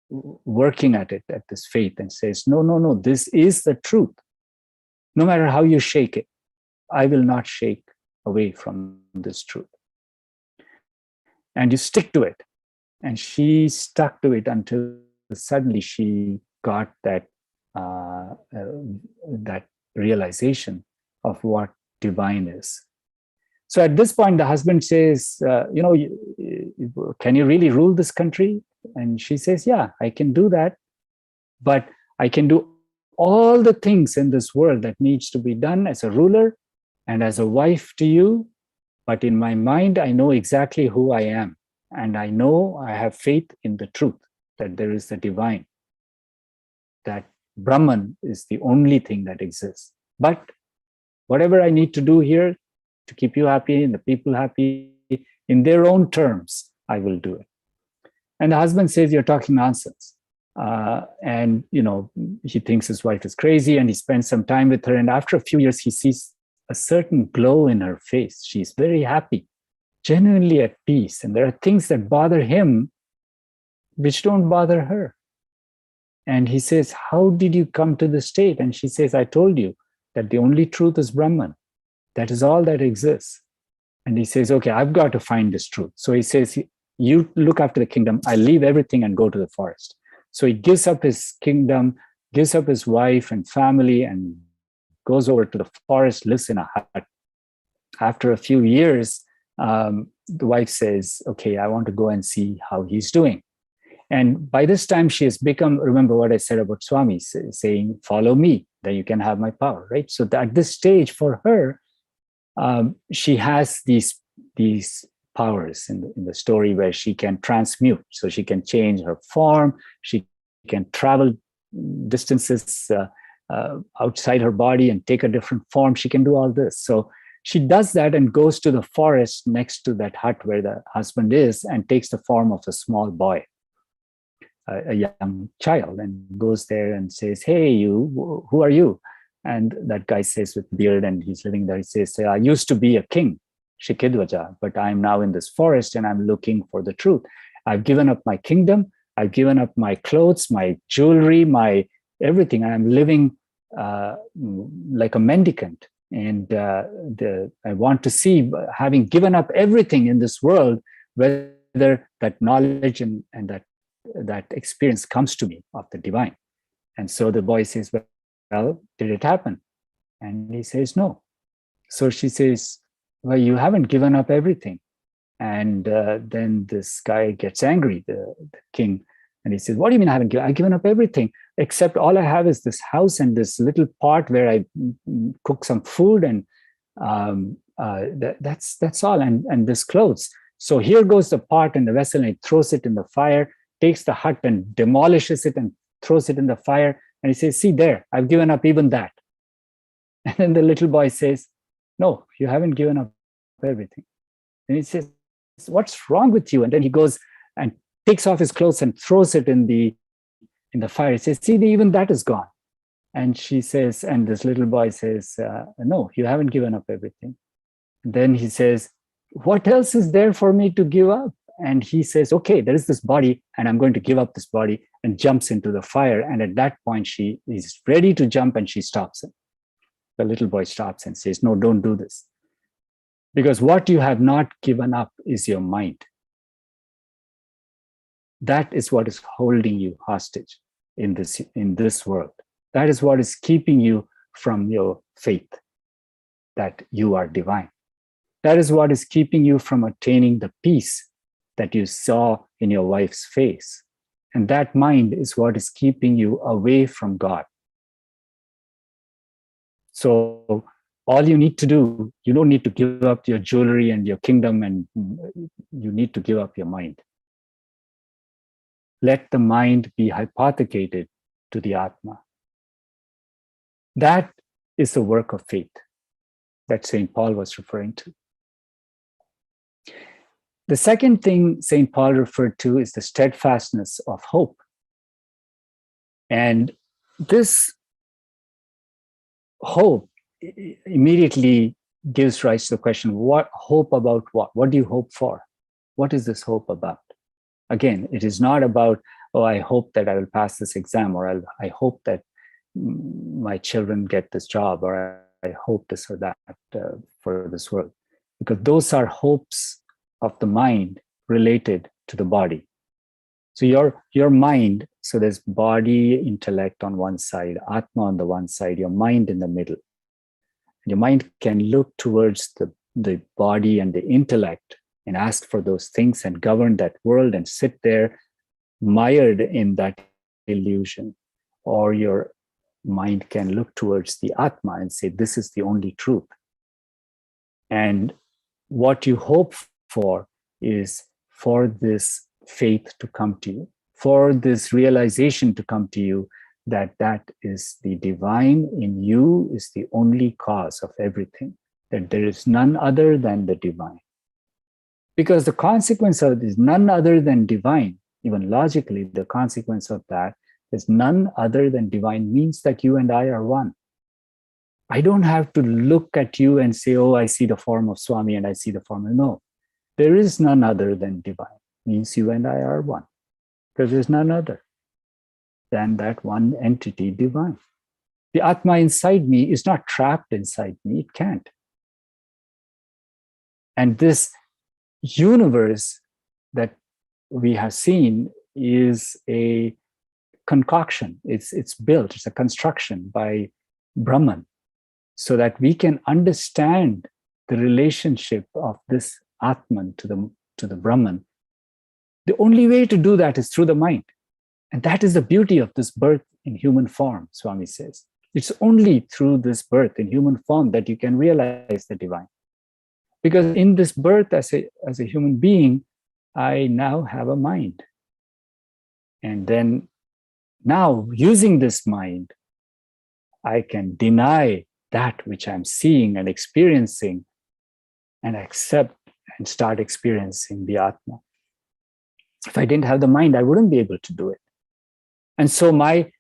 working at it, at this faith, and says, no, this is the truth. No matter how you shake it, I will not shake away from this truth. And you stick to it. And she stuck to it until suddenly she got that realization of what divine is. So at this point, the husband says, can you really rule this country? And she says, yeah, I can do that. But I can do all the things in this world that needs to be done as a ruler and as a wife to you. But in my mind, I know exactly who I am. And I know I have faith in the truth, that there is the divine, that Brahman is the only thing that exists. But whatever I need to do here to keep you happy and the people happy in their own terms, I will do it. And the husband says, you're talking nonsense. And he thinks his wife is crazy, and he spends some time with her. And after a few years, he sees a certain glow in her face. She's very happy, genuinely at peace. And there are things that bother him which don't bother her. And he says, how did you come to this state? And she says, I told you that the only truth is Brahman. That is all that exists. And he says, okay, I've got to find this truth. So he says, you look after the kingdom. I leave everything and go to the forest. So he gives up his kingdom, gives up his wife and family, and goes over to the forest, lives in a hut. After a few years, the wife says, okay, I want to go and see how he's doing. And by this time, she has become, remember what I said about Swami, saying, follow me, then you can have my power, right? So at this stage for her, she has these powers in the story where she can transmute. So she can change her form, she can travel distances outside her body and take a different form. She can do all this. So she does that and goes to the forest next to that hut where the husband is, and takes the form of a small boy, a young child, and goes there and says, hey, you, who are you? And that guy says, with beard, and he's living there, he says, I used to be a king, Shikidwaja, but I'm now in this forest and I'm looking for the truth. I've given up my kingdom. I've given up my clothes, my jewelry, my everything. I'm living like a mendicant. And I want to see, having given up everything in this world, whether that knowledge and that experience comes to me of the divine. And so the boy says, well, did it happen? And he says, no. So she says, well, you haven't given up everything. And then this guy gets angry, the king, and he says, what do you mean I've given up everything, except all I have is this house and this little pot where I cook some food, and that's all, and this clothes. So here goes the pot and the vessel, and he throws it in the fire, takes the hut and demolishes it and throws it in the fire. And he says, see there, I've given up even that. And then the little boy says, no, you haven't given up everything. And he says, what's wrong with you? And then he goes and takes off his clothes and throws it in the fire. He says, see, even that is gone. And she says, and this little boy says, no, you haven't given up everything. And then he says, what else is there for me to give up? and he says, okay, there is this body and I'm going to give up this body, and jumps into the fire. And at that point, she is ready to jump and she stops him. The little boy stops and says, no, don't do this. Because what you have not given up is your mind. That is what is holding you hostage in this world. That is what is keeping you from your faith that you are divine. That is what is keeping you from attaining the peace that you saw in your wife's face. And that mind is what is keeping you away from God. So all you need to do, you don't need to give up your jewelry and your kingdom, and you need to give up your mind. Let the mind be hypothecated to the Atma. That is the work of faith that St. Paul was referring to. The second thing St. Paul referred to is the steadfastness of hope. And this hope immediately gives rise to the question, what hope about what? What do you hope for? What is this hope about? Again, it is not about, oh, I hope that I will pass this exam, or I hope that my children get this job, or I hope this or that for this world. Because those are hopes of the mind related to the body. So your mind, so there's body, intellect on one side, Atma on the one side, your mind in the middle. Your mind can look towards the body and the intellect and ask for those things and govern that world and sit there mired in that illusion. Or your mind can look towards the Atma and say, this is the only truth. And what you hope for is for this faith to come to you, for this realization to come to you that that is the divine in you is the only cause of everything, that there is none other than the divine. Because the consequence of this none other than divine, even logically, the consequence of that is none other than divine means that you and I are one. I don't have to look at you and say, oh, I see the form of Swami and I see the form of, no. There is none other than divine, means you and I are one. Because there's none other than that one entity, divine. The Atma inside me is not trapped inside me, it can't. And this universe that we have seen is a concoction. It's built, it's a construction by Brahman, so that we can understand the relationship of this Atman to the Brahman. The only way to do that is through the mind. And that is the beauty of this birth in human form, Swami says. It's only through this birth in human form that you can realize the divine. Because in this birth as a human being, I now have a mind. And then now, using this mind, I can deny that which I'm seeing and experiencing and accept and start experiencing the Atma. If I didn't have the mind, I wouldn't be able to do it. And so my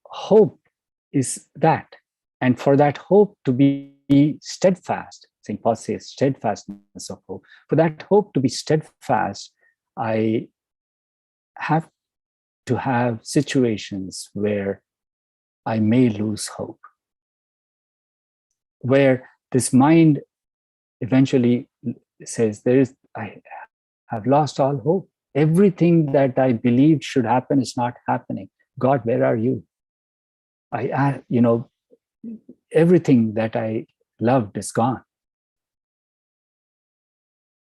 hope is that. And for that hope to be steadfast, St. Paul says steadfastness of hope. For that hope to be steadfast, I have to have situations where I may lose hope, where this mind eventually says, I have lost all hope. Everything that I believed should happen is not happening. God, where are you? Everything that I loved is gone.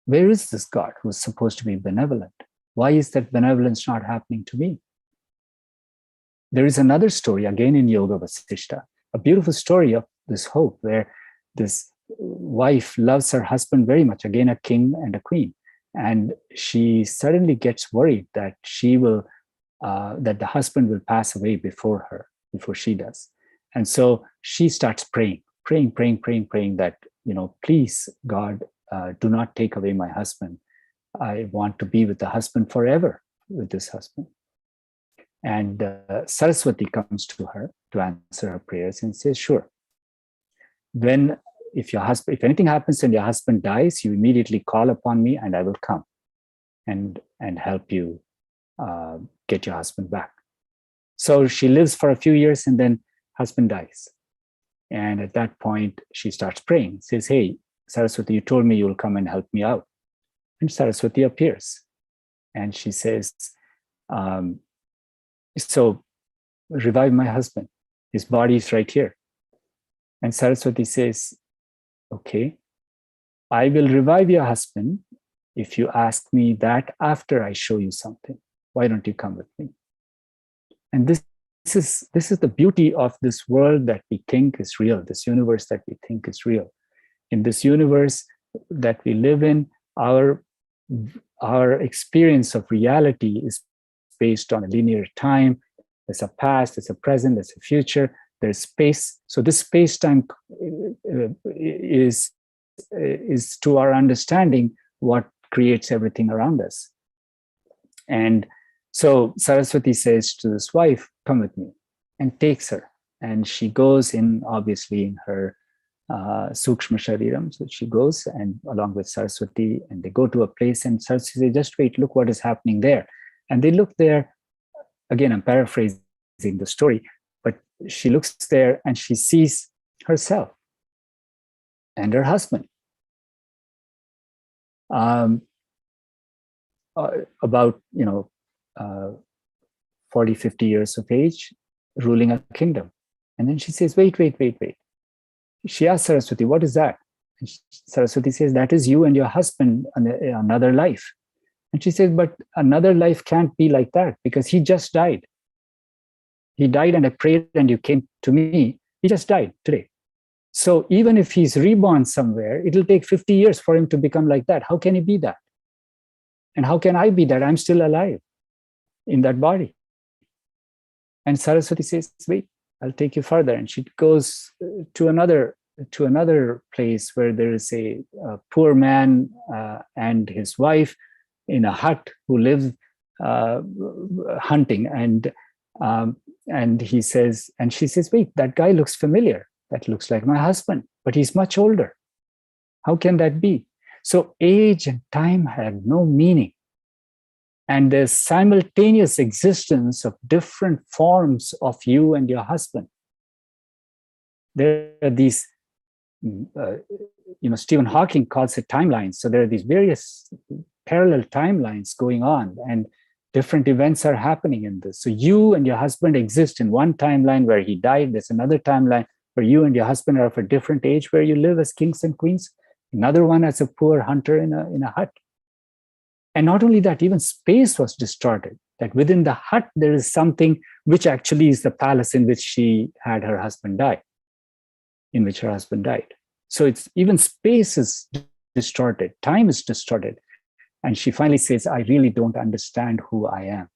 Where is this God who's supposed to be benevolent? Why is that benevolence not happening to me? There is another story, again in Yoga Vasishta, a beautiful story of this hope where this wife loves her husband very much, again, a king and a queen. And she suddenly gets worried that that the husband will pass away before she does. And so she starts praying that, please, God, do not take away my husband. I want to be with the husband forever, with this husband. And Saraswati comes to her to answer her prayers and says, sure. If anything happens and your husband dies, you immediately call upon me and I will come. and help you get your husband back. So she lives for a few years, and then husband dies. And at that point, she starts praying, says, hey, Saraswati, you told me you'll come and help me out. And Saraswati appears. And she says, so revive my husband. His body is right here. And Saraswati says, okay, I will revive your husband if you ask me that after I show you something. Why don't you come with me? And this is the beauty of this world that we think is real, this universe that we think is real. In this universe that we live in, our experience of reality is based on a linear time. There's a past, there's a present, there's a future, there's space. So this space-time is to our understanding what creates everything around us. And so Saraswati says to this wife, come with me, and takes her. And she goes in, obviously, in her Sukshma Shariram. So she goes and along with Saraswati, and they go to a place, and Saraswati says, just wait, look what is happening there. And they look there. Again, I'm paraphrasing the story, but she looks there and she sees herself and her husband. About 40, 50 years of age, ruling a kingdom. And then she says, wait. She asks Saraswati, what is that? And Saraswati says, that is you and your husband in another life. And she says, but another life can't be like that because he just died. He died and I prayed and you came to me. He just died today. So even if he's reborn somewhere, it'll take 50 years for him to become like that. How can he be that? And how can I be that? I'm still alive in that body. And Saraswati says, wait, I'll take you further. And she goes to another place where there is a poor man and his wife in a hut who live hunting. And he says, and she says, wait, that guy looks familiar. That looks like my husband, but he's much older. How can that be? So age and time have no meaning. And there's simultaneous existence of different forms of you and your husband. There are these, Stephen Hawking calls it timelines. So there are these various parallel timelines going on, and different events are happening in this. So you and your husband exist in one timeline where he died. There's another timeline where you and your husband are of a different age, where you live as kings and queens. Another one as a poor hunter in a hut. And not only that, even space was distorted. That within the hut, there is something which actually is the palace in which she had her husband die, in which her husband died. So it's even space is distorted, time is distorted. And she finally says, I really don't understand who I am.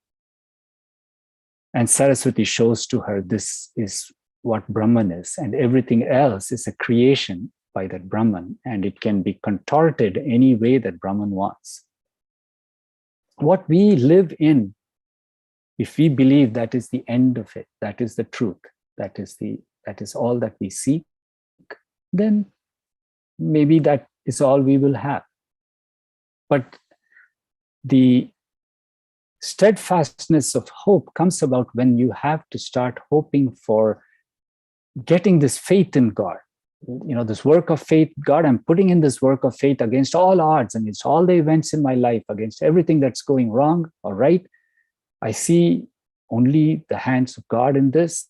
And Saraswati shows to her, this is what Brahman is, and everything else is a creation by that Brahman, and it can be contorted any way that Brahman wants. What we live in, if we believe that is the end of it, that is the truth, that is all that we seek, then maybe that is all we will have. But the steadfastness of hope comes about when you have to start hoping for getting this faith in God. This work of faith, God, I'm putting in this work of faith against all odds, against all the events in my life, against everything that's going wrong or right. I see only the hands of God in this.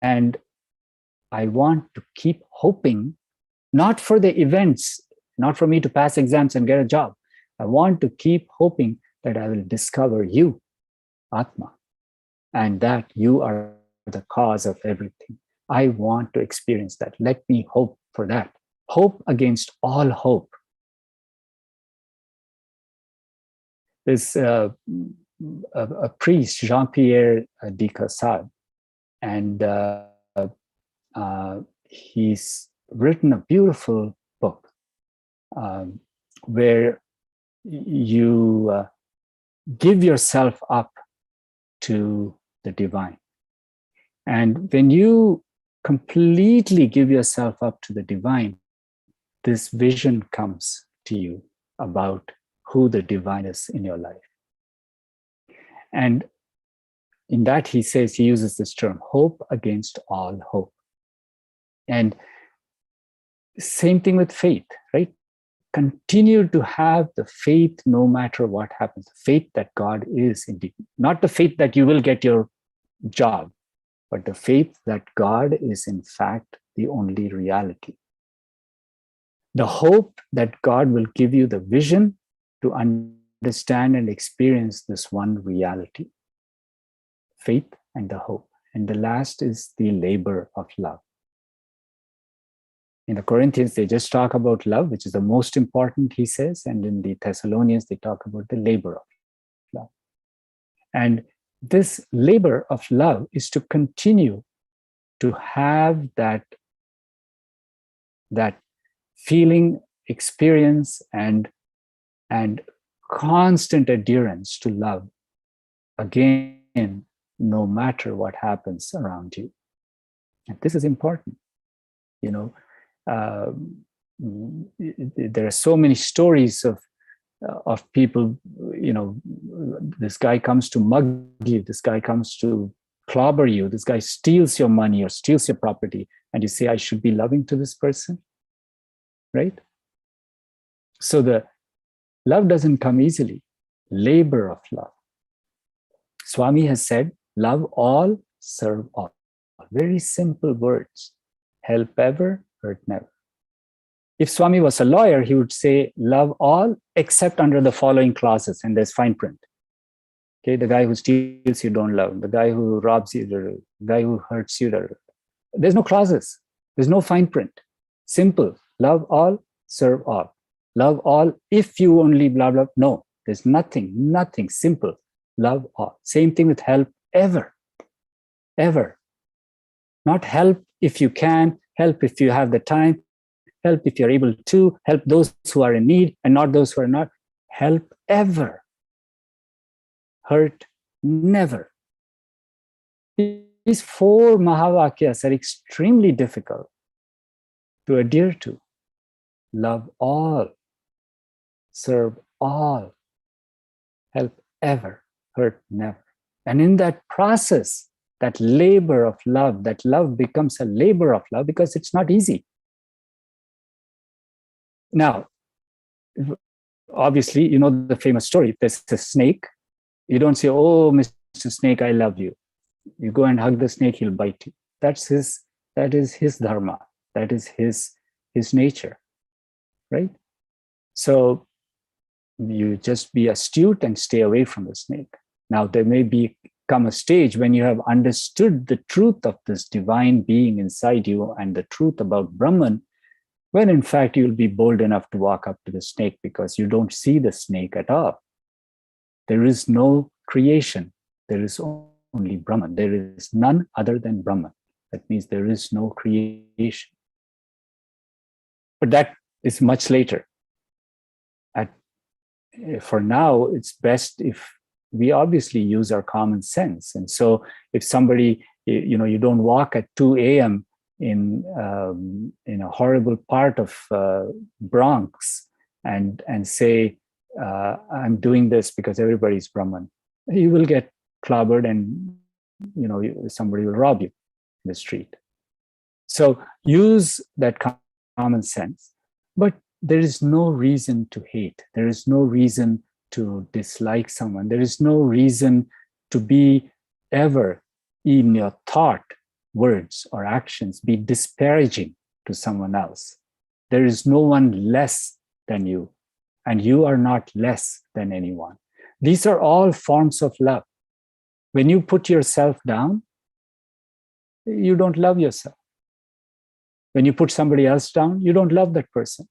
And I want to keep hoping, not for the events, not for me to pass exams and get a job. I want to keep hoping that I will discover you, Atma, and that you are the cause of everything. I want to experience that. Let me hope for that. Hope against all hope. There's a priest, Jean-Pierre de Caussade, and he's written a beautiful book where you give yourself up to the divine. And when you completely give yourself up to the divine, this vision comes to you about who the divine is in your life. And in that, he says, he uses this term, hope against all hope. And same thing with faith, right? Continue to have the faith no matter what happens. Faith that God is indeed, not the faith that you will get your job, but the faith that God is in fact the only reality. The hope that God will give you the vision to understand and experience this one reality. Faith and the hope. And the last is the labor of love. In the Corinthians, they just talk about love, which is the most important, he says. And in the Thessalonians, they talk about the labor of love. And this labor of love is to continue to have that feeling, experience, and constant adherence to love, again, no matter what happens around you. And this is important. You know, there are so many stories of people, you know, this guy comes to mug you, this guy comes to clobber you, this guy steals your money or steals your property, and you say, I should be loving to this person, right? So the love doesn't come easily. Labor of love. Swami has said, love all, serve all. Very simple words. Help ever, hurt never. If Swami was a lawyer, he would say, love all except under the following clauses, and there's fine print. Okay, the guy who steals you, don't love. The guy who robs you, the guy who hurts you, there's no clauses. There's no fine print. Simple. Love all, serve all. Love all if you only blah, blah. No, there's nothing. Simple. Love all. Same thing with help ever. Ever. Not help if you can, help if you have the time, help if you're able to, help those who are in need and not those who are not. Help ever. Hurt never. These 4 Mahavakyas are extremely difficult to adhere to. Love all, serve all, help ever, hurt never. And in that process, that labor of love, that love becomes a labor of love because it's not easy. Now, obviously, you know the famous story. If there's a snake, you don't say, oh, Mr. Snake, I love you. You go and hug the snake, he'll bite you. That is his dharma. That is his nature, right? So you just be astute and stay away from the snake. Now, there may come a stage when you have understood the truth of this divine being inside you and the truth about Brahman, when in fact you'll be bold enough to walk up to the snake because you don't see the snake at all. There is no creation. There is only Brahman. There is none other than Brahman. That means there is no creation. But that is much later. For now, it's best if we obviously use our common sense. And so if somebody, you know, you don't walk at 2 a.m. in a horrible part of Bronx and say, I'm doing this because everybody's Brahman. You will get clobbered and, you know, somebody will rob you in the street. So use that common sense, but there is no reason to hate. There is no reason to dislike someone. There is no reason to be ever in your thought, words, or actions, be disparaging to someone else. There is no one less than you, and you are not less than anyone. These are all forms of love. When you put yourself down, you don't love yourself. When you put somebody else down, you don't love that person.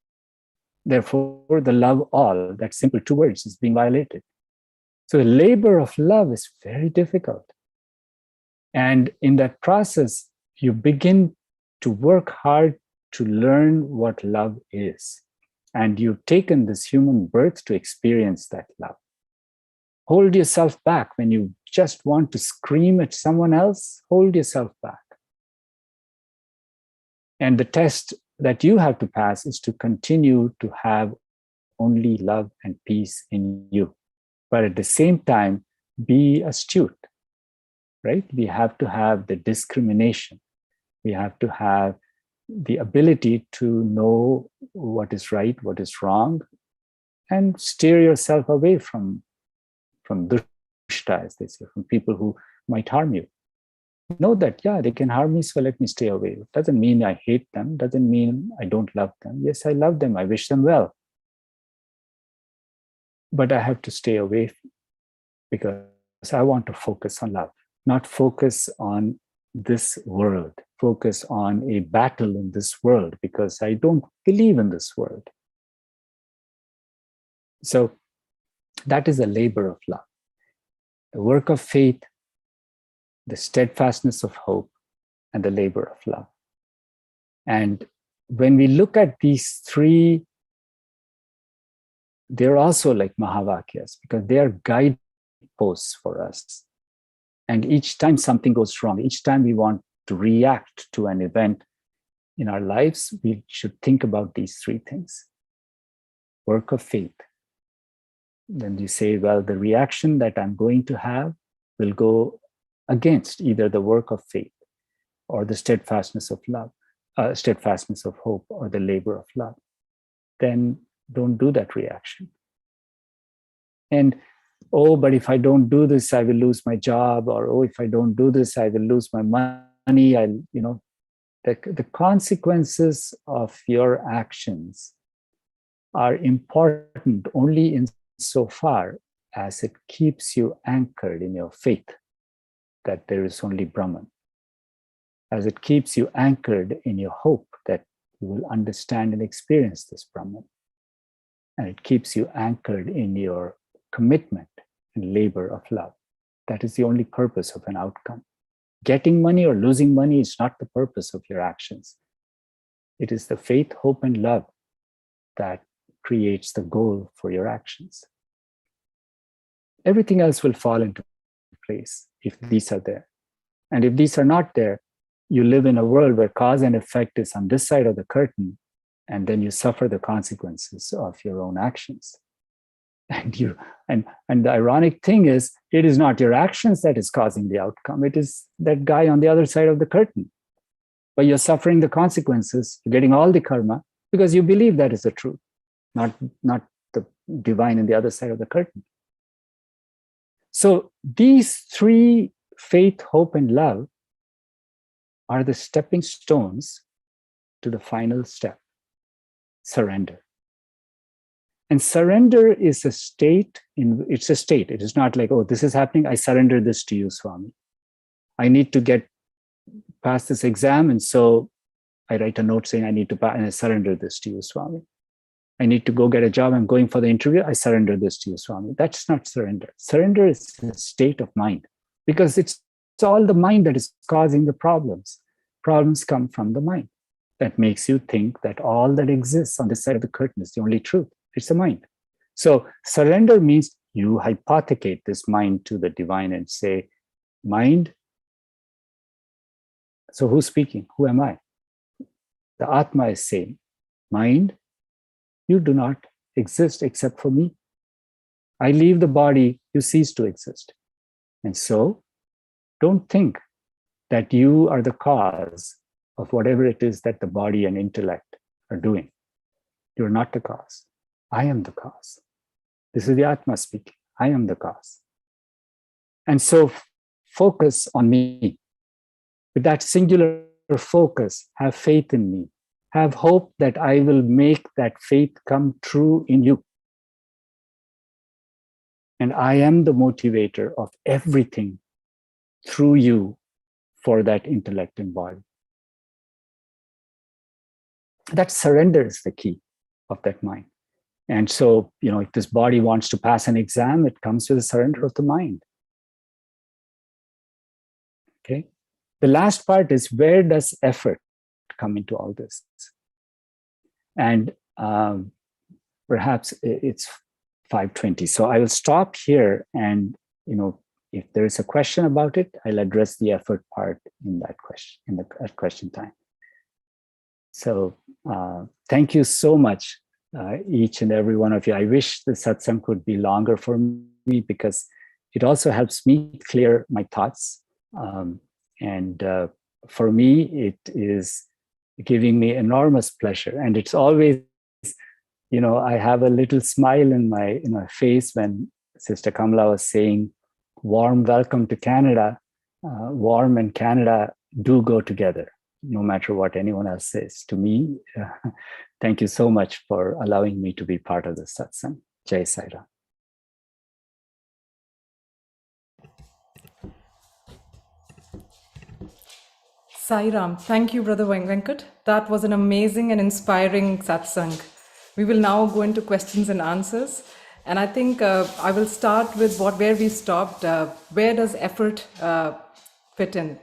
Therefore, the love all, that simple 2 words, is being violated. So the labor of love is very difficult. And in that process, you begin to work hard to learn what love is. And you've taken this human birth to experience that love. Hold yourself back when you just want to scream at someone else. Hold yourself back. And the test that you have to pass is to continue to have only love and peace in you. But at the same time, be astute, right? We have to have the discrimination. We have to have the ability to know what is right, what is wrong, and steer yourself away from dushta, as they say, from people who might harm you. Know that, yeah, they can harm me, so let me stay away. It doesn't mean I hate them, doesn't mean I don't love them. Yes, I love them, I wish them well. But I have to stay away because I want to focus on love, not focus on this world, focus on a battle in this world, because I don't believe in this world. So that is a labor of love. The work of faith, the steadfastness of hope, and the labor of love. And when we look at these three, they're also like Mahavakyas because they are guideposts for us. And each time something goes wrong, each time we want to react to an event in our lives, we should think about these three things. Work of faith. Then you say, well, the reaction that I'm going to have will go against either the work of faith or the steadfastness of love, steadfastness of hope, or the labor of love. Then don't do that reaction. And, oh, but if I don't do this, I will lose my job, or, oh, if I don't do this, I will lose my money. The consequences of your actions are important only insofar as it keeps you anchored in your faith that there is only Brahman, as it keeps you anchored in your hope that you will understand and experience this Brahman, and it keeps you anchored in your commitment and labor of love. That is the only purpose of an outcome. Getting money or losing money is not the purpose of your actions. It is the faith, hope, and love that creates the goal for your actions. Everything else will fall into place if these are there. And if these are not there, you live in a world where cause and effect is on this side of the curtain, and then you suffer the consequences of your own actions. And the ironic thing is, it is not your actions that is causing the outcome. It is that guy on the other side of the curtain. But you're suffering the consequences, you're getting all the karma because you believe that is the truth, not the divine on the other side of the curtain. So these three, faith, hope, and love, are the stepping stones to the final step, surrender. And surrender is a state. It's a state. It is not like, oh, this is happening, I surrender this to you, Swami. I need to get past this exam, and so I write a note saying I need to pass, and I surrender this to you, Swami. I need to go get a job, I'm going for the interview, I surrender this to you, Swami. That's not surrender. Surrender is a state of mind, because it's all the mind that is causing the problems. Problems come from the mind. That makes you think that all that exists on this side of the curtain is the only truth. It's the mind. So surrender means you hypothecate this mind to the divine and say, mind, so who's speaking? Who am I? The Atma is saying, mind, you do not exist except for me. I leave the body, you cease to exist. And so don't think that you are the cause of whatever it is that the body and intellect are doing. You're not the cause. I am the cause. This is the Atma speaking. I am the cause. And so focus on me. With that singular focus, have faith in me. Have hope that I will make that faith come true in you. And I am the motivator of everything through you for that intellect and body. That surrender is the key of that mind. And so, if this body wants to pass an exam, it comes with a surrender of the mind. Okay. The last part is, where does effort come into all this? And perhaps it's 5:20. So I will stop here, and if there is a question about it, I'll address the effort part in that question, at question time. So thank you so much each and every one of you. I wish the satsang could be longer for me because it also helps me clear my thoughts. And for me, it is giving me enormous pleasure. And it's always, I have a little smile in my face when Sister Kamala was saying, warm welcome to Canada. Warm and Canada do go together, no matter what anyone else says. To me, thank you so much for allowing me to be part of the satsang. Jai Sai Ram. Sai Ram. Thank you, Brother Venkat. That was an amazing and inspiring satsang. We will now go into questions and answers. And I think I will start with where we stopped. Where does effort fit in?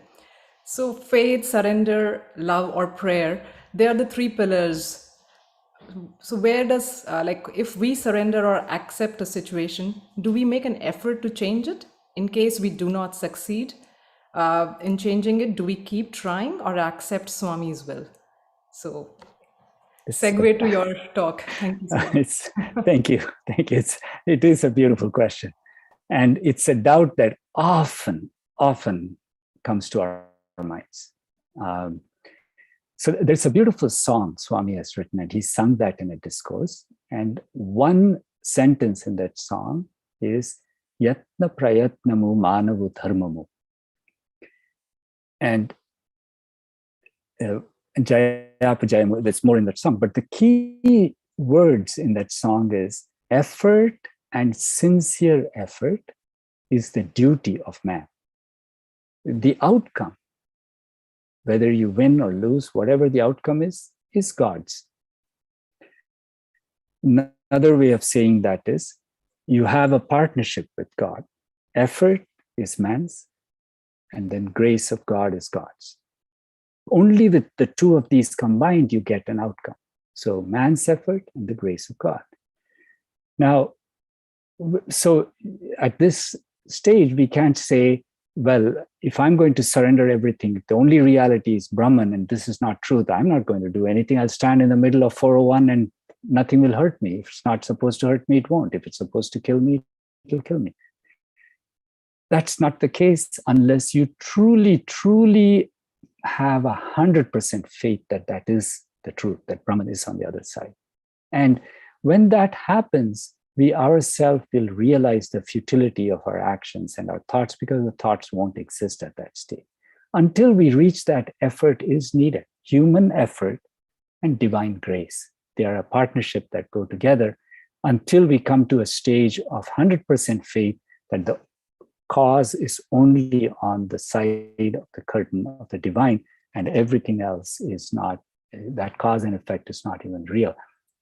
So faith, surrender, love, or prayer, they are the three pillars. So where does, if we surrender or accept a situation, do we make an effort to change it? In case we do not succeed in changing it, do we keep trying or accept Swami's will? So segue to your talk. Thank you so much. Thank you. It is a beautiful question. And it's a doubt that often comes to our minds. So there's a beautiful song Swami has written, and he sung that in a discourse. And one sentence in that song is, Yatna prayatnamu manavu dharmamu. And Jayapajayamu, there's more in that song. But the key words in that song is, effort and sincere effort is the duty of man. The outcome, whether you win or lose, whatever the outcome is God's. Another way of saying that is, you have a partnership with God. Effort is man's, and then grace of God is God's. Only with the two of these combined, you get an outcome. So man's effort and the grace of God. Now, so at this stage, we can't say, well, if I'm going to surrender everything, the only reality is Brahman, and this is not truth, I'm not going to do anything. I'll stand in the middle of 401 and nothing will hurt me. If it's not supposed to hurt me, it won't. If it's supposed to kill me, it will kill me. That's not the case unless you truly have 100% faith that that is the truth, that Brahman is on the other side. And when that happens, we ourselves will realize the futility of our actions and our thoughts, because the thoughts won't exist at that stage. Until we reach that, effort is needed. Human effort and divine grace. They are a partnership that go together until we come to a stage of 100% faith that the cause is only on the side of the curtain of the divine, and everything else is not, that cause and effect is not even real.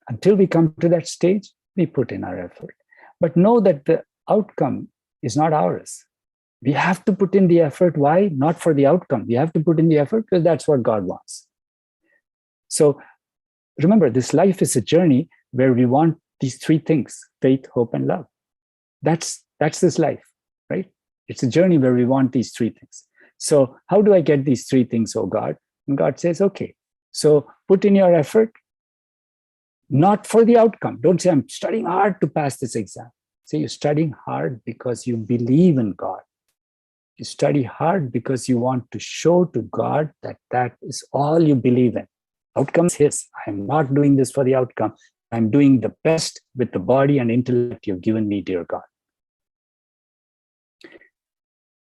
Until we come to that stage, we put in our effort. But know that the outcome is not ours. We have to put in the effort. Why? Not for the outcome. We have to put in the effort because that's what God wants. So remember, this life is a journey where we want these three things: faith, hope, and love. That's this life, right? It's a journey where we want these three things. So how do I get these three things, oh God? And God says, okay, so put in your effort, not for the outcome. Don't say, I'm studying hard to pass this exam. Say, you're studying hard because you believe in God. You study hard because you want to show to God that that is all you believe in. Outcome is His. I'm not doing this for the outcome. I'm doing the best with the body and intellect you've given me, dear God.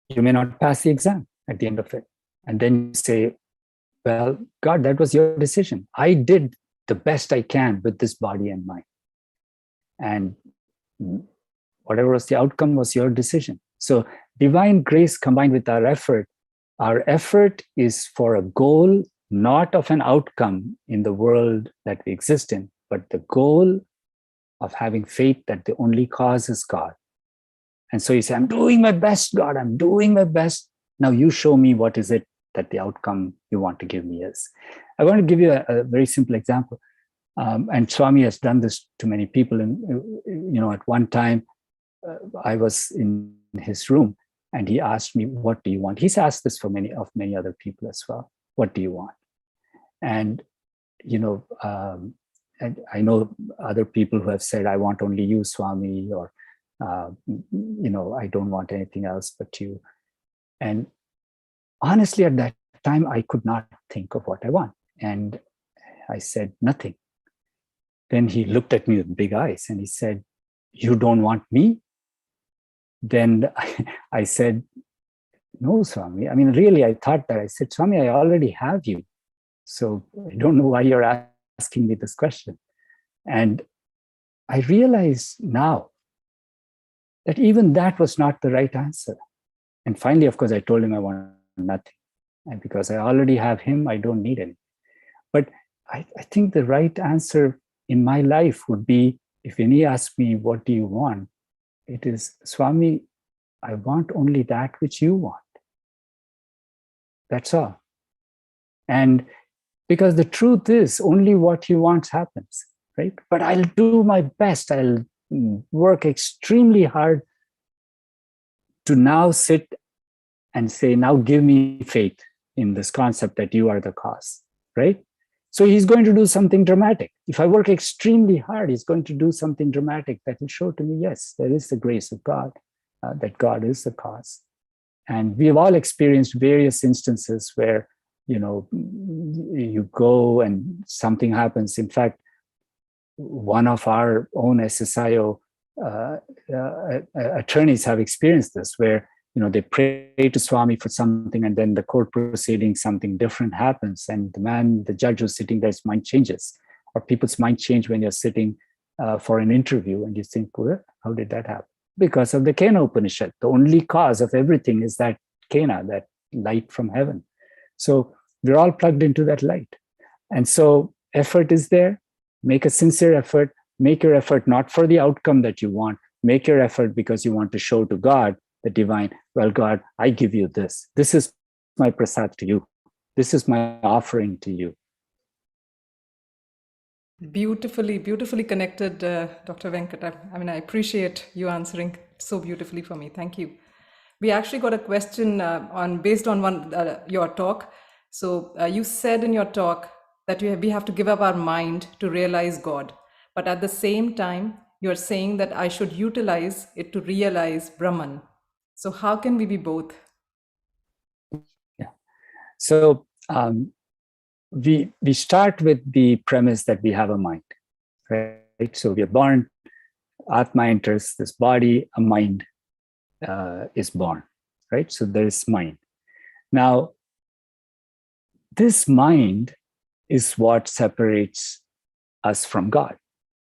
You may not pass the exam at the end of it. And then you say, well, God, that was your decision. I did the best I can with this body and mind. And whatever was the outcome was your decision. So divine grace combined with our effort is for a goal, not of an outcome in the world that we exist in, but the goal of having faith that the only cause is God. And so you say, I'm doing my best, God, I'm doing my best. Now you show me what is it that the outcome you want to give me is. I want to give you a very simple example. And Swami has done this to many people. And, at one time I was in his room and he asked me, what do you want? He's asked this for many other people as well. What do you want? And, I know other people who have said, I want only you, Swami, or, I don't want anything else but you. And honestly, at that time, I could not think of what I want. And I said, nothing. Then he looked at me with big eyes and he said, you don't want me? Then I said, no, Swami. I mean, really, I thought that. I said, Swami, I already have you. So I don't know why you're asking me this question. And I realize now that even that was not the right answer. And finally, of course, I told him I want nothing. And because I already have him, I don't need any. But I think the right answer in my life would be, if any asks me, what do you want? It is, Swami, I want only that which you want. That's all. And because the truth is, only what you want happens, right? But I'll do my best. I'll work extremely hard to now sit and say, now give me faith in this concept that you are the cause, right? So he's going to do something dramatic. If I work extremely hard, he's going to do something dramatic that will show to me, yes, there is the grace of God, that God is the cause. And we have all experienced various instances where, you go and something happens. In fact, one of our own SSIO attorneys have experienced this, where they pray to Swami for something, and then the court proceeding, something different happens, and the judge who's sitting there, his mind changes, or people's mind change when you're sitting for an interview, and you think, well, how did that happen? Because of the Kena Upanishad. The only cause of everything is that Kena, that light from heaven. So we're all plugged into that light. And so effort is there. Make a sincere effort. Make your effort not for the outcome that you want. Make your effort because you want to show to God, the divine, well, God, I give you this. This is my prasad to you. This is my offering to you. Beautifully connected, Dr. Venkat. I appreciate you answering so beautifully for me. Thank you. We actually got a question based on your talk. So you said in your talk that we have to give up our mind to realize God. But at the same time, you're saying that I should utilize it to realize Brahman. So how can we be both? Yeah. So we start with the premise that we have a mind, right? So we are born, Atma enters this body, a mind is born, right? So there is mind. Now, this mind is what separates us from God,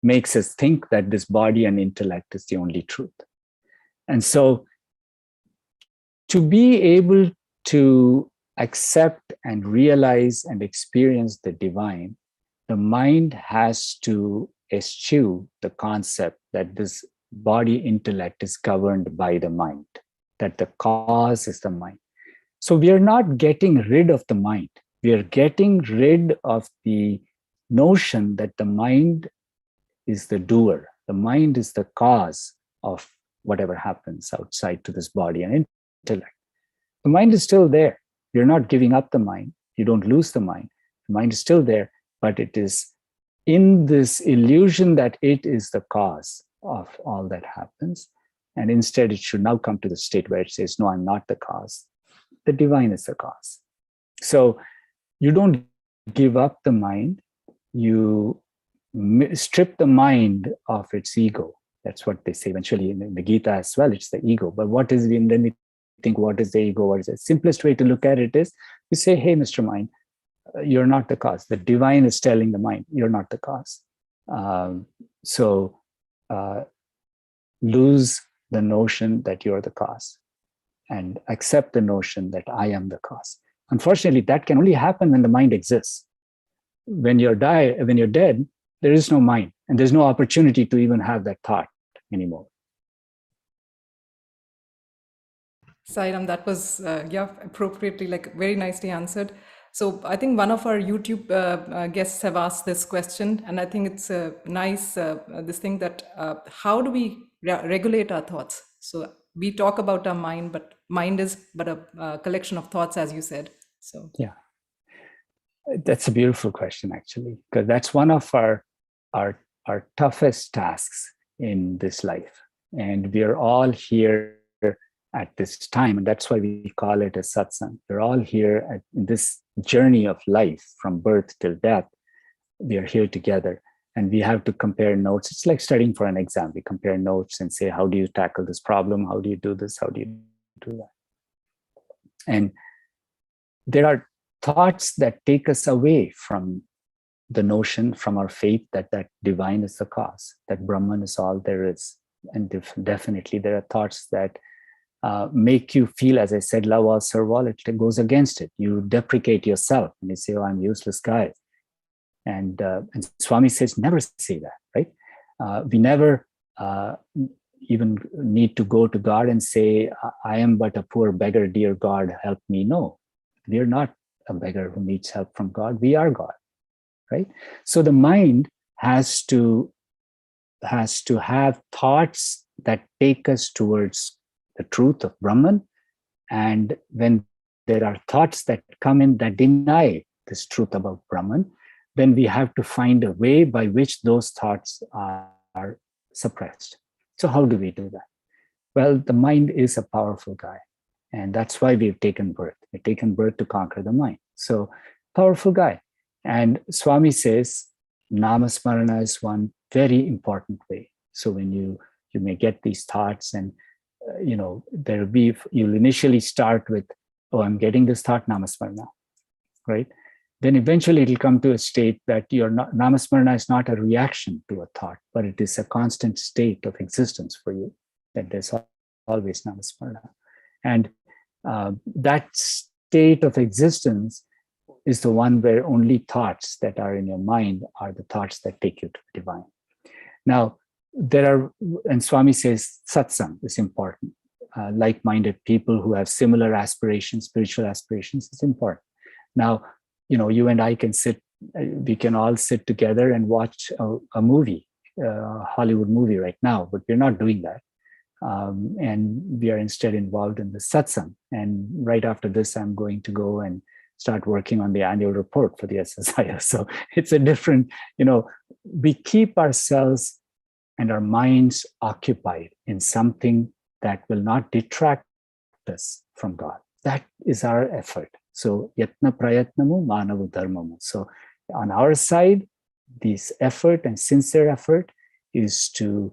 makes us think that this body and intellect is the only truth. And so to be able to accept and realize and experience the divine, the mind has to eschew the concept that this body intellect is governed by the mind, that the cause is the mind. So we are not getting rid of the mind. We are getting rid of the notion that the mind is the doer. The mind is the cause of whatever happens outside to this body and intellect. The mind is still there. You're not giving up the mind. You don't lose the mind. The mind is still there, but it is in this illusion that it is the cause of all that happens. And instead, it should now come to the state where it says, no, I'm not the cause. The divine is the cause. So you don't give up the mind. You strip the mind of its ego. That's what they say eventually in the Gita as well. It's the ego. But what is, then we think, what is the ego? What is the simplest way to look at it is you say, hey, Mr. Mind, you're not the cause. The divine is telling the mind, you're not the cause. So lose the notion that you're the cause and accept the notion that I am the cause. Unfortunately, that can only happen when the mind exists. When you're dead, there is no mind, and there's no opportunity to even have that thought anymore. Sairam, that was appropriately, very nicely answered. So I think one of our YouTube guests have asked this question, and I think it's a nice this thing that how do we regulate our thoughts? So we talk about our mind, but mind is but a collection of thoughts, as you said. So yeah, that's a beautiful question, actually, because that's one of our our toughest tasks in this life. And we are all here at this time, and that's why we call it a satsang. We're all here in this journey of life from birth till death. We are here together, and we have to compare notes. It's like studying for an exam. We compare notes and say, how do you tackle this problem? How do you do this? How do you do that? And there are thoughts that take us away from the notion, from our faith that divine is the cause, that Brahman is all there is. And definitely there are thoughts that make you feel, as I said, love all, serve all. It goes against it. You deprecate yourself and you say, oh, I'm a useless guy. And Swami says, never say that, right? We never even need to go to God and say, I am but a poor beggar, dear God, help me. No, we are not a beggar who needs help from God. We are God, right? So the mind has to have thoughts that take us towards the truth of Brahman. And when there are thoughts that come in that deny this truth about Brahman, then we have to find a way by which those thoughts are suppressed. So how do we do that? Well, the mind is a powerful guy. And that's why we've taken birth. We've taken birth to conquer the mind. So powerful guy. And Swami says, Namasmarana is one very important way. So when you may get these thoughts and, you'll initially start with, oh, I'm getting this thought, Namasmarana, right? Then eventually it'll come to a state that your Namasmarana is not a reaction to a thought, but it is a constant state of existence for you, that there's always Namasmarana. And that state of existence is the one where only thoughts that are in your mind are the thoughts that take you to the divine. Now, and Swami says satsang is important. Like-minded people who have similar aspirations, spiritual aspirations, is important. Now, you and I we can all sit together and watch a movie, a Hollywood movie right now, but we're not doing that. And we are instead involved in the satsang. And right after this, I'm going to go and start working on the annual report for the SSIO. So it's a different, we keep ourselves and our minds occupied in something that will not detract us from God. That is our effort. So yatna prayatnamu manavu dharmamu. So on our side, this effort and sincere effort is to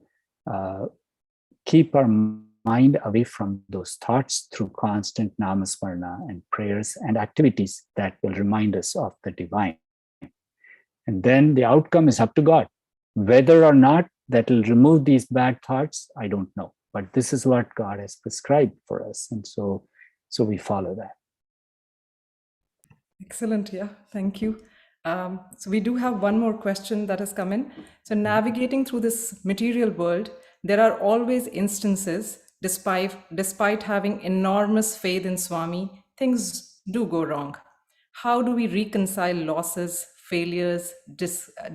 keep our mind away from those thoughts through constant namasmarana and prayers and activities that will remind us of the divine. And then the outcome is up to God. Whether or not that will remove these bad thoughts, I don't know. But this is what God has prescribed for us. And so we follow that. Excellent. Yeah, thank you. So we do have one more question that has come in. So navigating through this material world, there are always instances, despite having enormous faith in Swami, things do go wrong. How do we reconcile losses, failures,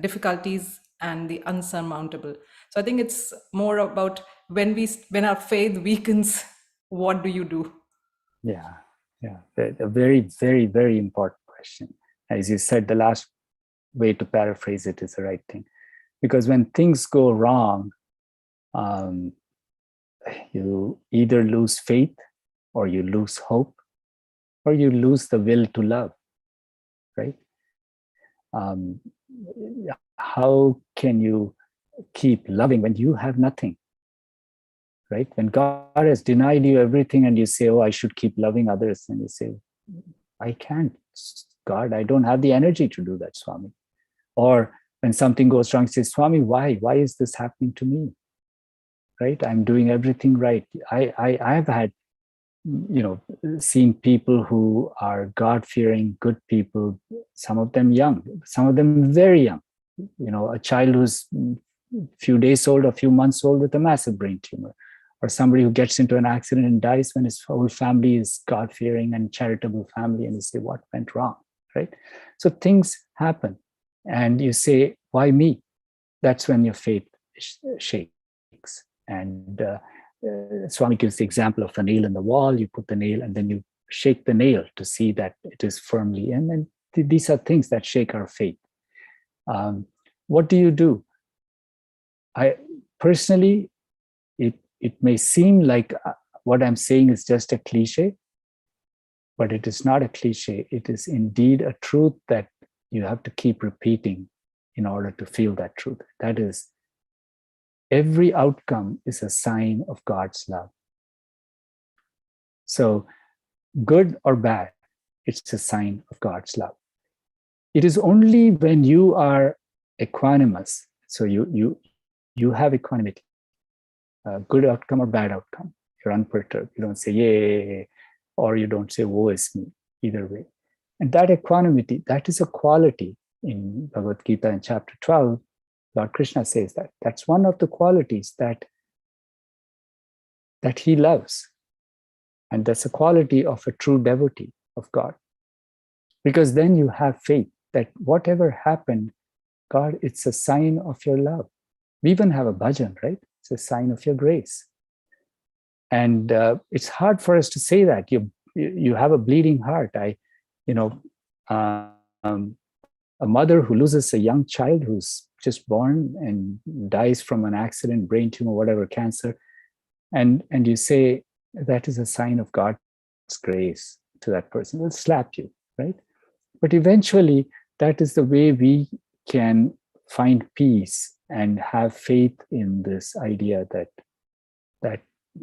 difficulties, and the unsurmountable? So I think it's more about when our faith weakens, what do you do? Yeah. A very, very, very important question. As you said, the last way to paraphrase it is the right thing. Because when things go wrong, you either lose faith, or you lose hope, or you lose the will to love, right? How can you keep loving when you have nothing, right? When God has denied you everything and you say, oh, I should keep loving others. And you say, I can't, God, I don't have the energy to do that, Swami. Or when something goes wrong, say, Swami, why? Why is this happening to me? Right? I'm doing everything right. I've had, seen people who are God-fearing, good people, some of them young, some of them very young. A child who's a few days old, a few months old with a massive brain tumor, or somebody who gets into an accident and dies when his whole family is God-fearing and charitable family, and you say, what went wrong, right? So things happen, and you say, why me? That's when your faith shakes. And Swami gives the example of a nail in the wall. You put the nail and then you shake the nail to see that it is firmly in. And these are things that shake our faith. What do you do? I personally, it may seem like what I'm saying is just a cliche, but it is not a cliche. It is indeed a truth that you have to keep repeating in order to feel that truth. That is, every outcome is a sign of God's love. So, good or bad, it's a sign of God's love. It is only when you are equanimous, so you have equanimity, good outcome or bad outcome, you're unperturbed. You don't say, yay, or you don't say, woe is me, either way. And that equanimity, that is a quality in Bhagavad Gita in chapter 12. Lord Krishna says that. That's one of the qualities that he loves. And that's a quality of a true devotee of God. Because then you have faith that whatever happened, God, it's a sign of your love. We even have a bhajan, right? It's a sign of your grace. And it's hard for us to say that. You have a bleeding heart. A mother who loses a young child who's just born and dies from an accident, brain tumor, whatever, cancer, and you say that is a sign of God's grace to that person. They'll slap you, right? But eventually, that is the way we can find peace and have faith in this idea that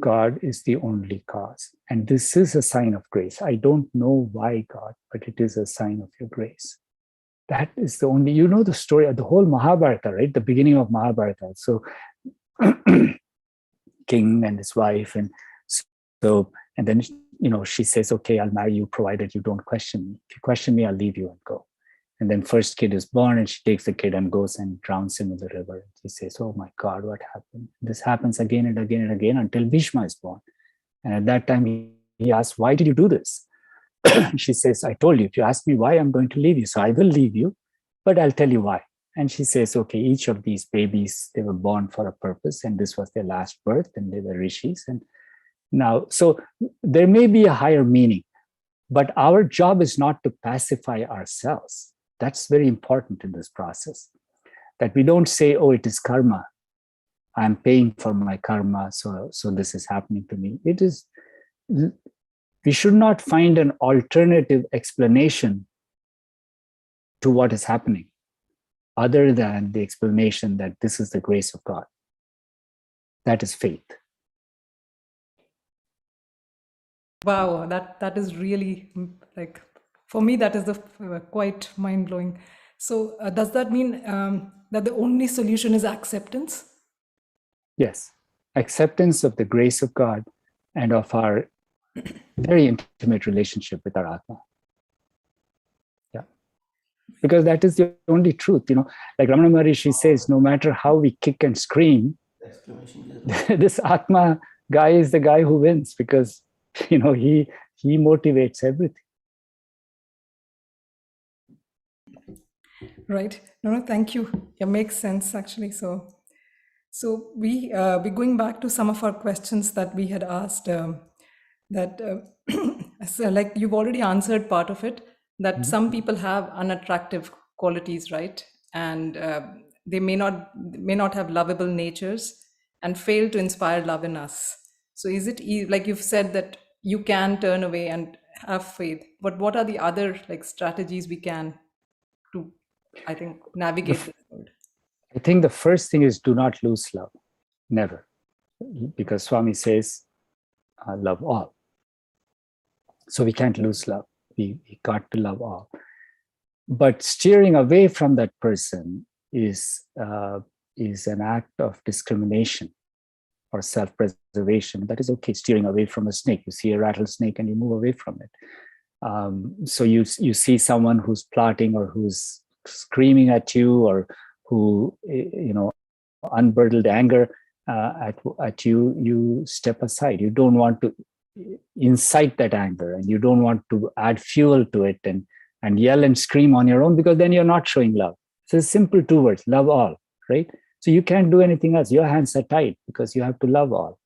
God is the only cause. And this is a sign of grace. I don't know why, God, but it is a sign of your grace. That is the only, the story of the whole Mahabharata, right? The beginning of Mahabharata. So king and his wife, and then she says, okay, I'll marry you provided you don't question me. If you question me, I'll leave you and go. And then first kid is born, and she takes the kid and goes and drowns him in the river. She says, oh my God, what happened? This happens again and again and again until Bhishma is born. And at that time, he asks, why did you do this? She says, I told you, if you ask me why, I'm going to leave you. So I will leave you, but I'll tell you why. And she says, okay, each of these babies, they were born for a purpose, and this was their last birth, and they were rishis. And now, so there may be a higher meaning, but our job is not to pacify ourselves. That's very important in this process, that we don't say, oh, it is karma. I'm paying for my karma, so this is happening to me. It is, we should not find an alternative explanation to what is happening other than the explanation that this is the grace of God. That is faith. Wow, that is really like, for me, that is quite mind-blowing. So does that mean that the only solution is acceptance? Yes, acceptance of the grace of God and of our very intimate relationship with our Atma. Yeah, because that is the only truth. Like Ramana Maharishi says, no matter how we kick and scream, this Atma guy is the guy who wins, because he motivates everything. Right. No, thank you. It makes sense, actually. So we going back to some of our questions that we had asked, so like you've already answered part of it, that some people have unattractive qualities, right? And they may not have lovable natures and fail to inspire love in us. So is it like you've said that you can turn away and have faith, but what are the other like strategies we can to, I think, navigate this world? I think the first thing is do not lose love. Never. Because Swami says, love all. So we can't lose love. We got to love all. But steering away from that person is an act of discrimination or self-preservation. That is okay. Steering away from a snake. You see a rattlesnake and you move away from it. So you see someone who's plotting or who's screaming at you, or who, unbridled anger at you, you step aside. You don't want to incite that anger, and you don't want to add fuel to it and yell and scream on your own, because then you're not showing love. So it's simple 2 words, love all, right? So you can't do anything else. Your hands are tied because you have to love all.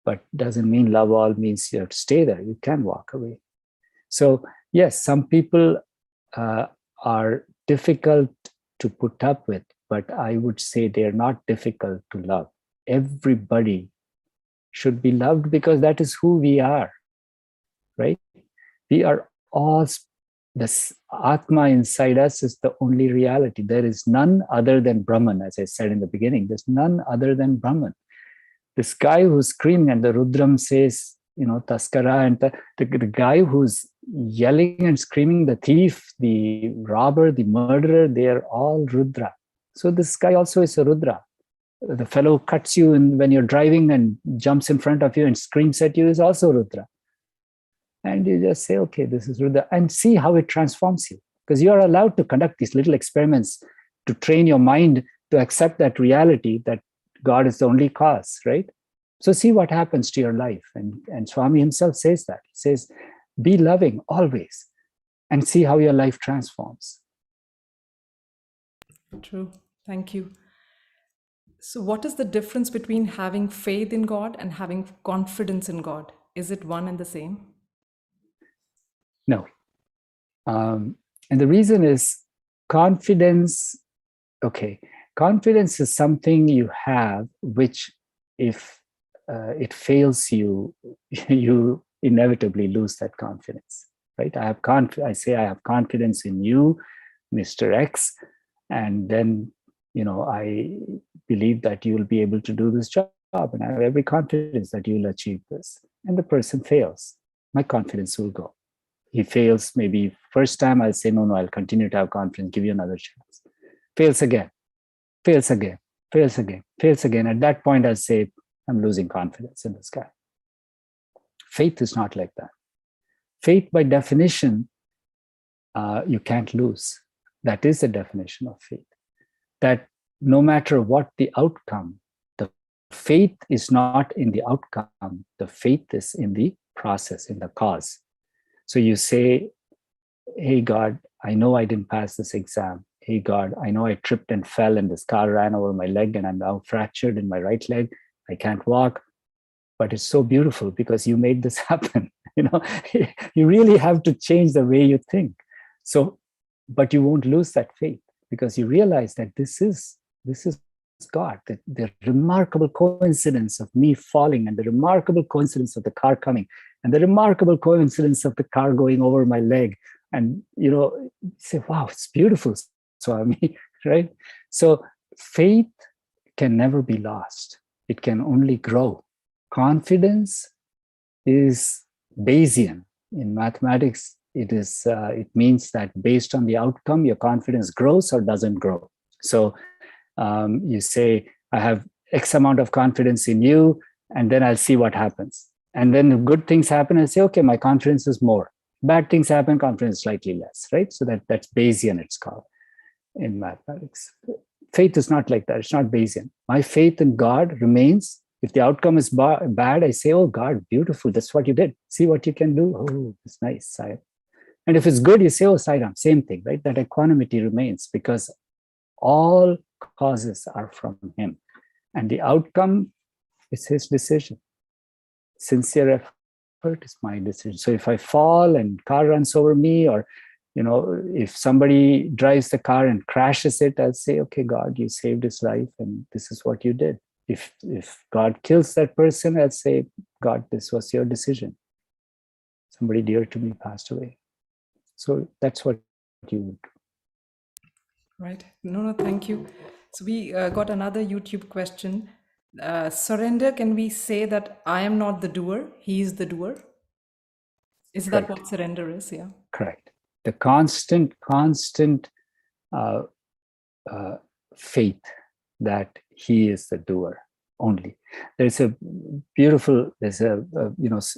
But doesn't mean love all means you have to stay there. You can walk away. So yes, some people are difficult to put up with, but I would say they're not difficult to love. Everybody should be loved because that is who we are, right? We are all, this Atma inside us is the only reality. There is none other than Brahman, as I said in the beginning. There's none other than Brahman. This guy who's screaming, and the Rudram says, Taskara, and the guy who's yelling and screaming, the thief, the robber, the murderer, they are all Rudra. So this guy also is a Rudra. The fellow who cuts you when you're driving and jumps in front of you and screams at you is also Rudra. And you just say, okay, this is Rudra, and see how it transforms you. Because you are allowed to conduct these little experiments to train your mind to accept that reality, that God is the only cause, right? So see what happens to your life. And Swami himself says that. He says, be loving always and see how your life transforms. True. Thank you. So what is the difference between having faith in God and having confidence in God? Is it one and the same? No. And the reason is confidence. Okay. Confidence is something you have, which if it fails you, you inevitably lose that confidence, right? I say I have confidence in you, Mr. X, and then, I believe that you will be able to do this job, and I have every confidence that you will achieve this. And the person fails. My confidence will go. He fails maybe first time, I'll say, no, I'll continue to have confidence, give you another chance. Fails again, fails again, fails again, fails again. At that point, I'll say, I'm losing confidence in this guy. Faith is not like that. Faith, by definition, you can't lose. That is the definition of faith. That no matter what the outcome, the faith is not in the outcome. The faith is in the process, in the cause. So you say, hey, God, I know I didn't pass this exam. Hey, God, I know I tripped and fell and this car ran over my leg and I'm now fractured in my right leg. I can't walk. But it's so beautiful because you made this happen. You really have to change the way you think. So, but you won't lose that faith because you realize that this is God. The remarkable coincidence of me falling and the remarkable coincidence of the car coming and the remarkable coincidence of the car going over my leg. And, say, wow, it's beautiful, Swami, right? So faith can never be lost. It can only grow. Confidence is Bayesian. In mathematics, it means that based on the outcome, your confidence grows or doesn't grow. So you say, I have X amount of confidence in you, and then I'll see what happens. And then good things happen, I say, okay, my confidence is more. Bad things happen, confidence is slightly less, right? So that's Bayesian, it's called in mathematics. Faith is not like that. It's not Bayesian. My faith in God remains. If the outcome is bad, I say, oh, God, beautiful. That's what you did. See what you can do. Oh, it's nice, Sai. And if it's good, you say, oh, Sairam, same thing, right? That equanimity remains because all causes are from him. And the outcome is his decision. Sincere effort is my decision. So if I fall and car runs over me, or, if somebody drives the car and crashes it, I'll say, okay, God, you saved his life and this is what you did. If God kills that person, I'll say, God, this was your decision. Somebody dear to me passed away. So that's what you would do. Right. No, thank you. So we got another YouTube question. Surrender, can we say that I am not the doer, he is the doer? Is that what surrender is? Yeah. Correct. The constant faith that he is the doer only. There's a beautiful,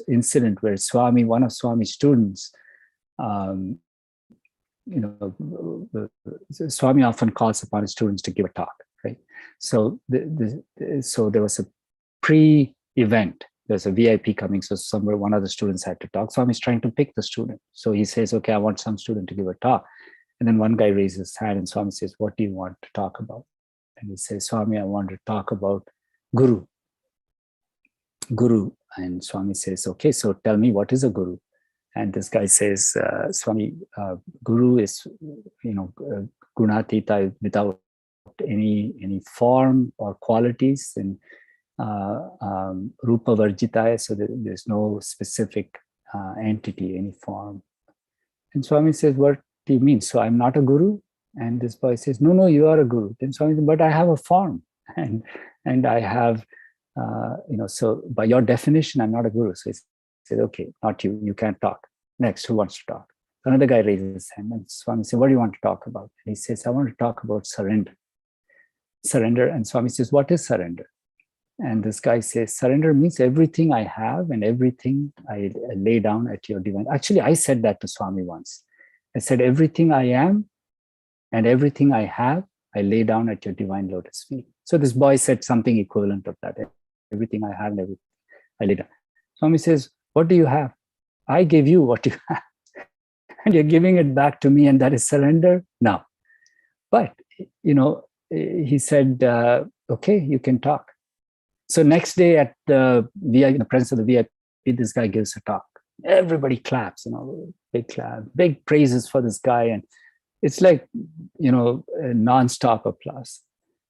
incident where Swami, one of Swami's students, Swami often calls upon his students to give a talk, right? So so there was a pre-event. There's a VIP coming, so somewhere one of the students had to talk. Swami's trying to pick the student. So he says, okay, I want some student to give a talk. And then one guy raises his hand and Swami says, what do you want to talk about? And he says, Swami, I want to talk about Guru. And Swami says, okay, so tell me, what is a Guru? And this guy says, Swami, Guru is, Gunatita, without any form or qualities in Rupa Varjitaya, so there's no specific entity, any form. And Swami says, what do you mean? So I'm not a guru? And this boy says, no, you are a guru. Then Swami says, but I have a form. And I have, so by your definition, I'm not a guru. So he said, okay, not you, you can't talk. Next, who wants to talk? Another guy raises his hand, and Swami says, what do you want to talk about? And he says, I want to talk about surrender. Surrender. And Swami says, what is surrender? And this guy says, surrender means everything I have and everything I lay down at your divine. Actually, I said that to Swami once. I said, everything I am and everything I have, I lay down at your divine lotus feet. So this boy said something equivalent of that. Everything I have and everything I lay down. Swami says, what do you have? I gave you what you have. And you're giving it back to me, and that is surrender? No. But, he said, okay, you can talk. So next day at the presence of the VIP, this guy gives a talk. Everybody claps, big clap, big praises for this guy. And it's like, non-stop applause.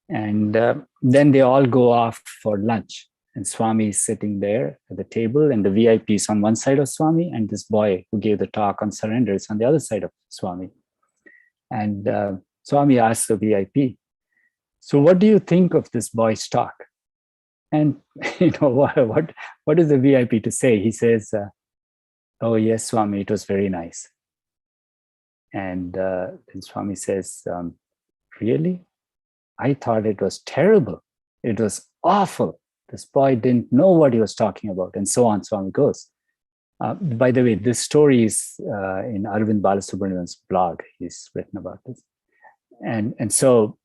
And then they all go off for lunch. And Swami is sitting there at the table, and the VIP is on one side of Swami, and this boy who gave the talk on surrender is on the other side of Swami. And Swami asks the VIP, so what do you think of this boy's talk? And what is the VIP to say? He says, oh yes, Swami, it was very nice. And then Swami says, really? I thought it was terrible. It was awful. This boy didn't know what he was talking about, and so on. Swami goes. By the way, this story is in Arvind Balasubramanian's blog. He's written about this. And so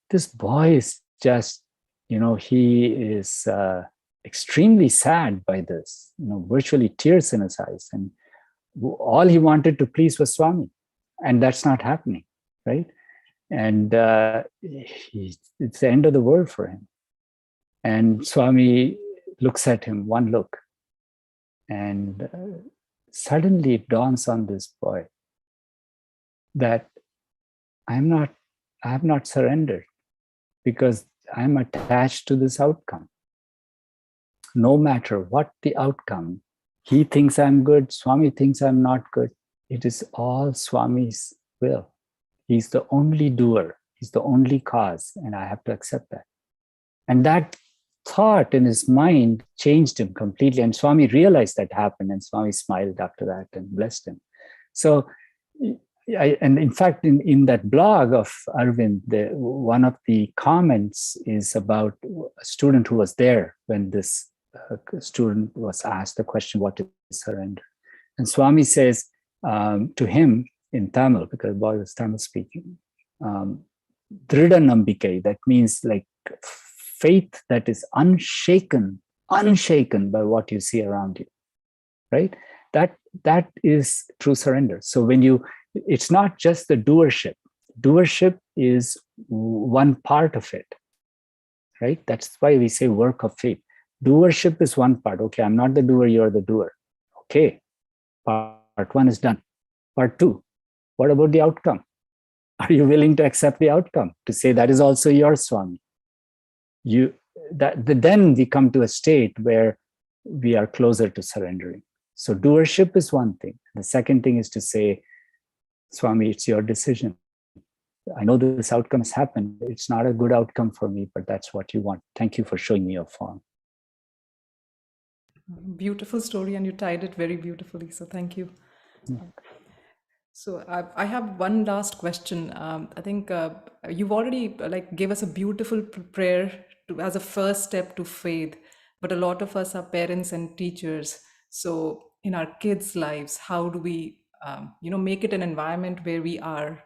this boy is just, he is extremely sad by this, virtually tears in his eyes. And all he wanted to please was Swami. And that's not happening, right? And it's the end of the world for him. And Swami looks at him, one look, and suddenly it dawns on this boy that I have not surrendered because I'm attached to this outcome. No matter what the outcome, he thinks I'm good, Swami thinks I'm not good. It is all Swami's will. He's the only doer. He's the only cause, and I have to accept that. And that thought in his mind changed him completely. And Swami realized that happened, and Swami smiled after that and blessed him. So, and in fact, in that blog of Arvind, one of the comments is about a student who was there when this student was asked the question, what is surrender? And Swami says to him in Tamil, because the boy was Tamil speaking, Drida Nambikai, that means like faith that is unshaken by what you see around you, right? That is true surrender. So it's not just the doership. Doership is one part of it, right? That's why we say work of faith. Doership is one part. Okay, I'm not the doer, you're the doer. Okay, part one is done. Part two, what about the outcome? Are you willing to accept the outcome? To say that is also your Swami? Then we come to a state where we are closer to surrendering. So doership is one thing. The second thing is to say, Swami, it's your decision. I know this outcome has happened. It's not a good outcome for me, but that's what you want. Thank you for showing me your form. Beautiful story, and you tied it very beautifully. So thank you. Yeah. So I have one last question. I think you've already gave us a beautiful prayer as a first step to faith, but a lot of us are parents and teachers. So in our kids' lives, how do we, make it an environment where we are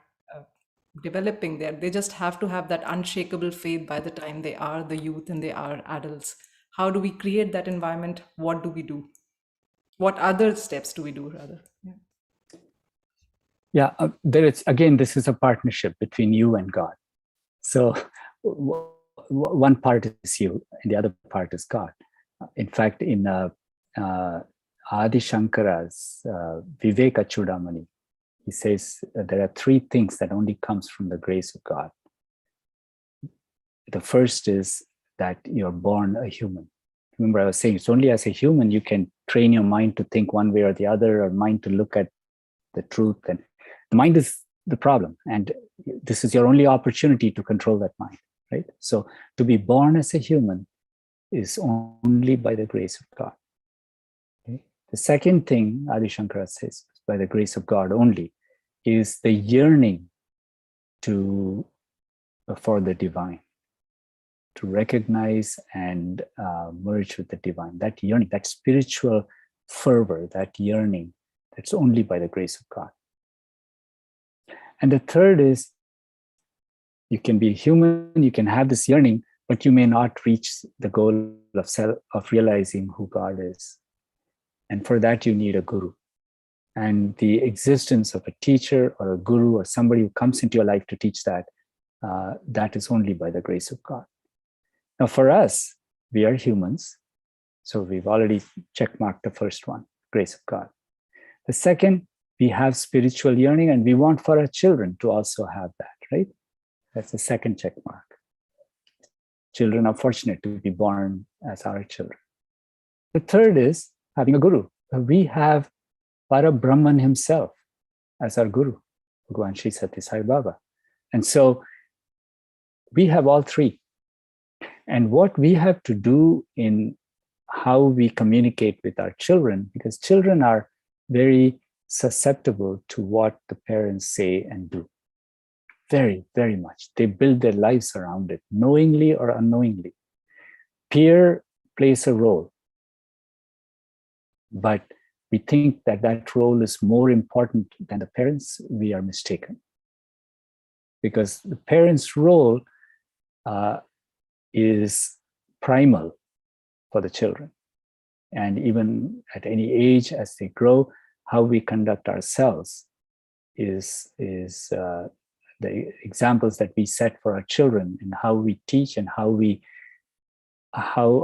developing there? They just have to have that unshakable faith by the time they are the youth and they are adults. How do we create that environment? What do we do? What other steps do we do, rather? Yeah. This is a partnership between you and God. So one part is you and the other part is God. In fact, in Adi Shankara's Viveka Chudamani, he says there are three things that only comes from the grace of God. The first is that you're born a human. Remember, I was saying it's only as a human you can train your mind to think one way or the other, or mind to look at the truth. And the mind is the problem. And this is your only opportunity to control that mind, right? So to be born as a human is only by the grace of God. Okay? The second thing Adi Shankara says, by the grace of God only, is the yearning for the divine, to recognize and merge with the divine. That yearning, that spiritual fervor, that yearning, that's only by the grace of God. And the third is, you can be human, you can have this yearning, but you may not reach the goal of realizing who God is. And for that, you need a guru. And the existence of a teacher or a guru or somebody who comes into your life to teach that, that is only by the grace of God. Now, for us, we are humans. So we've already checkmarked the first one, grace of God. The second, we have spiritual yearning, and we want for our children to also have that, right? That's the second check mark. Children are fortunate to be born as our children. The third is having a guru. We have Parabrahman himself as our guru, Bhagavan Sri Sathya Sai Baba. And so we have all three. And what we have to do in how we communicate with our children, because children are very susceptible to what the parents say and do. Very, very much. They build their lives around it, knowingly or unknowingly. Peer plays a role, but we think that that role is more important than the parents. We are mistaken. Because the parents' role is primal for the children. And even at any age as they grow, how we conduct ourselves is the examples that we set for our children, and how we teach, and how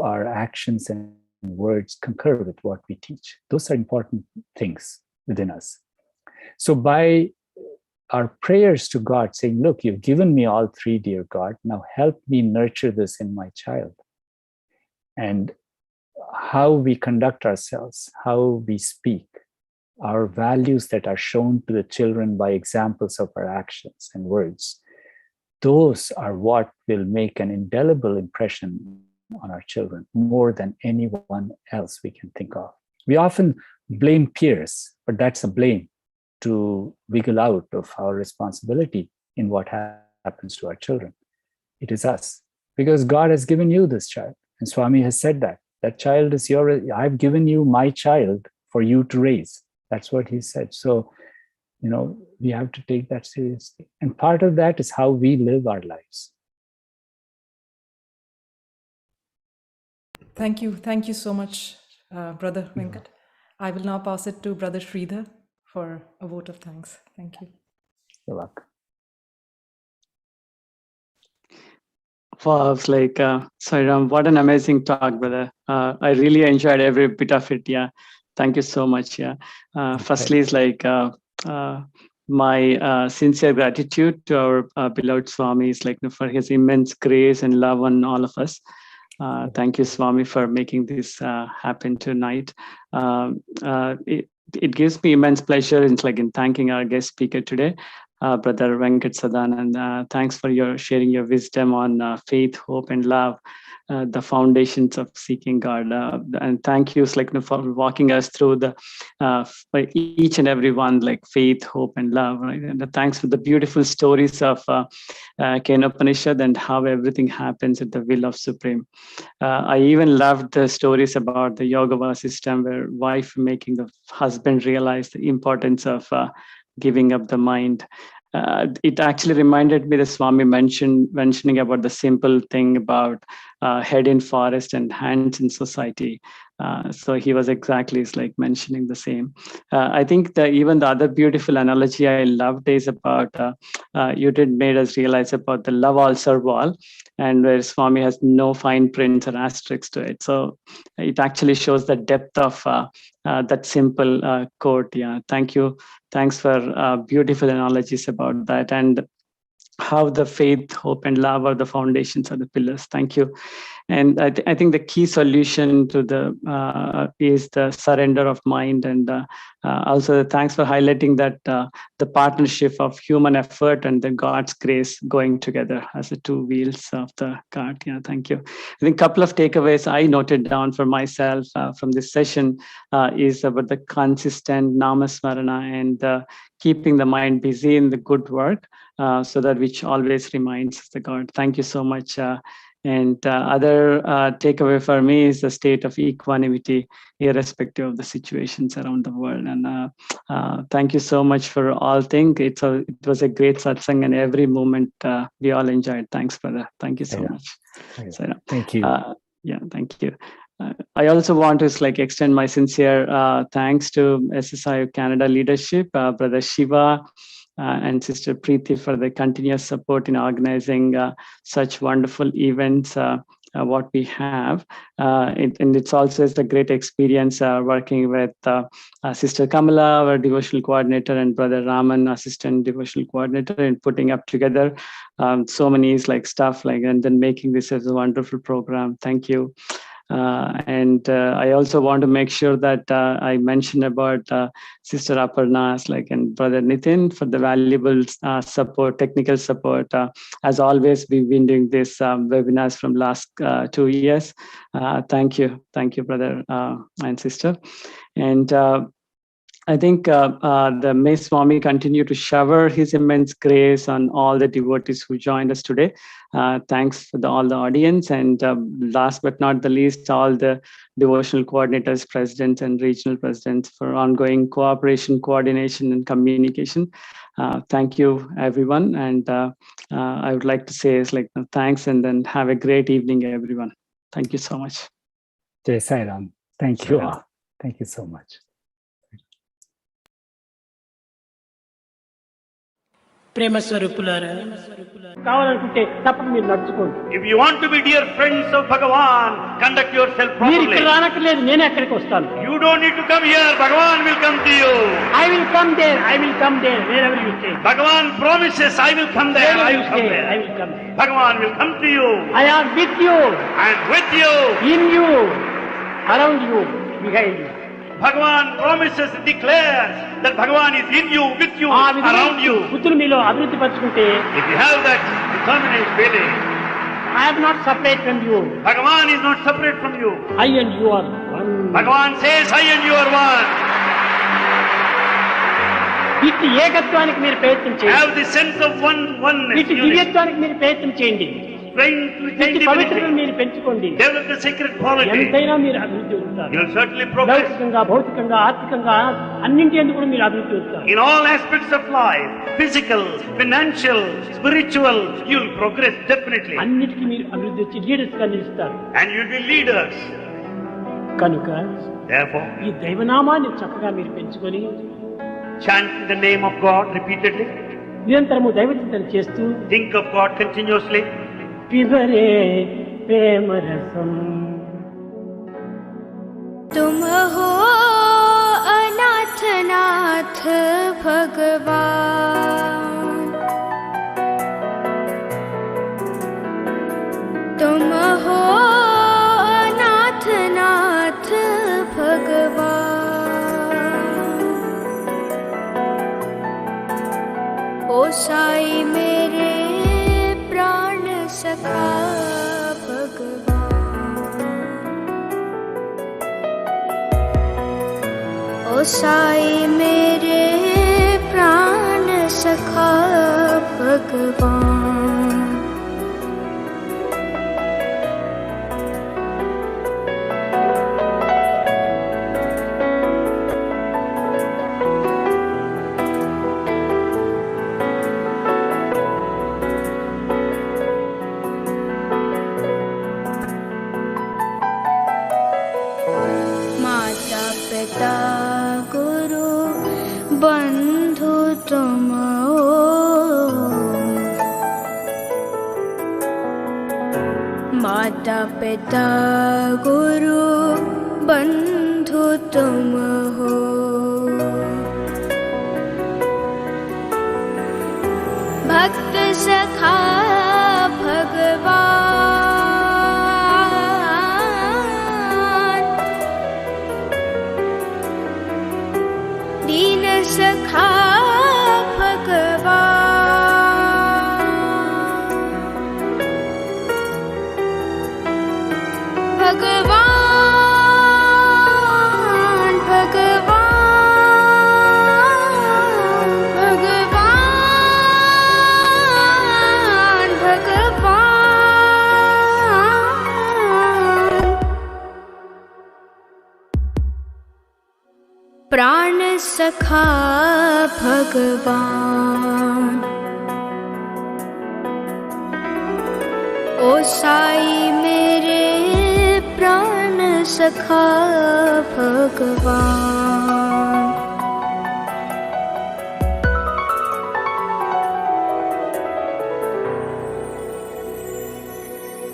our actions and words concur with what we teach. Those are important things within us. So by our prayers to God, saying, look, you've given me all three, dear God, now help me nurture this in my child. And how we conduct ourselves, how we speak, our values that are shown to the children by examples of our actions and words, those are what will make an indelible impression on our children, more than anyone else we can think of. We often blame peers, but that's a blame to wiggle out of our responsibility in what happens to our children. It is us, because God has given you this child. And Swami has said that child is I've given you my child for you to raise. That's what he said. So, we have to take that seriously. And part of that is how we live our lives. Thank you. Thank you so much, Brother Venkat. I will now pass it to Brother Sridhar for a vote of thanks. Thank you. You're welcome. Wow, it's like, Sairam, what an amazing talk, brother. I really enjoyed every bit of it. Yeah. Thank you so much. Yeah. Firstly, it's like my sincere gratitude to our beloved Swami, is like for his immense grace and love on all of us. Thank you, Swami, for making this happen tonight. It gives me immense pleasure in thanking our guest speaker today, Brother Venkat Sadanand. Thanks for sharing your wisdom on faith, hope, and love, the foundations of seeking God. And thank you for walking us through for each and every one, like faith, hope, and love. Right? And thanks for the beautiful stories of Kena Upanishad and how everything happens at the will of Supreme. I even loved the stories about the Yoga Vasistam, where wife making the husband realize the importance of giving up the mind. It actually reminded me the Swami mentioning about the simple thing about head in forest and hands in society. So he was exactly mentioning the same. I think even the other beautiful analogy I loved is about you did made us realize about the love all serve all, and where Swami has no fine prints or asterisks to it. So it actually shows the depth of that simple quote. Yeah, thank you. Thanks for beautiful analogies about that. And how the faith, hope, and love are the foundations, are the pillars. Thank you. And I think the key solution to the is the surrender of mind, and also thanks for highlighting that the partnership of human effort and the God's grace going together as the two wheels of the cart. Yeah, thank you. I think a couple of takeaways I noted down for myself from this session is about the consistent namasmarana and keeping the mind busy in the good work, so that which always reminds us the God. Thank you so much. And other takeaway for me is the state of equanimity, irrespective of the situations around the world. And thank you so much for all things. It was a great satsang, and every moment we all enjoyed. Thanks, brother. Thank you so much. Thank you. Yeah, thank you. I also want to extend my sincere thanks to SSIO Canada leadership, Brother Shiva, and Sister Preeti for the continuous support in organizing such wonderful events, what we have. And it's also a great experience working with Sister Kamala, our devotional coordinator, and Brother Raman, assistant devotional coordinator, in putting up together so many stuff, and then making this as a wonderful program. Thank you. And I also want to make sure that I mention about Sister Aparna and Brother Nitin for the valuable support, technical support. As always, we've been doing this webinars from last 2 years. Thank you, brother and sister. And I think may Swami continue to shower his immense grace on all the devotees who joined us today. Thanks for all the audience. And last but not the least, all the devotional coordinators, presidents, and regional presidents for ongoing cooperation, coordination, and communication. Thank you, everyone. And I would like to say thanks, and then have a great evening, everyone. Thank you so much. Jai Sai Ram. Thank you all. Thank you so much. ప్రేమ స్వరూపులారా కావాలనుకుంటే తప్పక మీరు నడుచుకోండి. If you want to be dear friends of Bhagavan, conduct yourself మీరు properly. ఇక్కడ రానక్కర్లేదు, నేనే అక్కడికి వస్తాను. You don't need to come here. Bhagavan will come to you. I will come there. I will come there. Wherever you stay. Bhagavan promises, I will come there. Wherever I you will come stay, there. I will come there. Bhagavan will come to you. I am with you, And with you. in you, around you, behind you. Bhagavan promises, declares that Bhagavan is in you, with you, ఆ around విధంగా you. బుద్ధులు మీలో అభివృద్ధి పరచుకుంటే If you have that determinate feeling, I am not separate from you. Bhagavan is not separate from you. I and you are one. Bhagavan says, I and you are one. ఇట్టి ఏకత్వానికి మీరు ప్రయత్నం చేయండి. Have the sense of oneness. ఇట్టి unity. దివ్యత్వానికి మీరు ప్రయత్నం చేయండి. Strength to ఇట్టి change పవిత్రతను divinity. మీరు పెంచుకోండి. Develop the sacred quality. ఎంతైనా మీరు అభివృద్ధి అవుతారు. You'll certainly progress. లౌకికంగా, భౌతికంగా, ఆర్థికంగా అన్నింటి ఎందుకు కూడా మీరు అభివృద్ధి అవుతారు. In all aspects of life, physical, financial, spiritual, you'll progress definitely. అన్నిటికీ మీరు అభివృద్ధి వచ్చి లీడర్స్ గా నిలుస్తారు. And you'll be leaders. కనుక Therefore, ఈ దైవనామాన్ని చక్కగా మీరు పెంచుకొని chant the name of God repeatedly. నిరంతరము దైవచింతన చేస్తూ Think of God continuously. పిబరే ప్రేమరసం. तुम हो अनाथ नाथ भगवान, तुम हो अनाथ नाथ भगवान, ओ साई मेरे प्राण सखा ओ साई मेरे प्राण सखा भगवान। माता पिता गुरु बंधु तुम हो, माता पिता गुरु बंधु तुम हो, भक्त सखा भगवान, दीन सखा भगवान, भगवान भगवान भगवान भगवान, प्राण सखा भगवान। ओ साई मेरे प्राण सखा भगवान,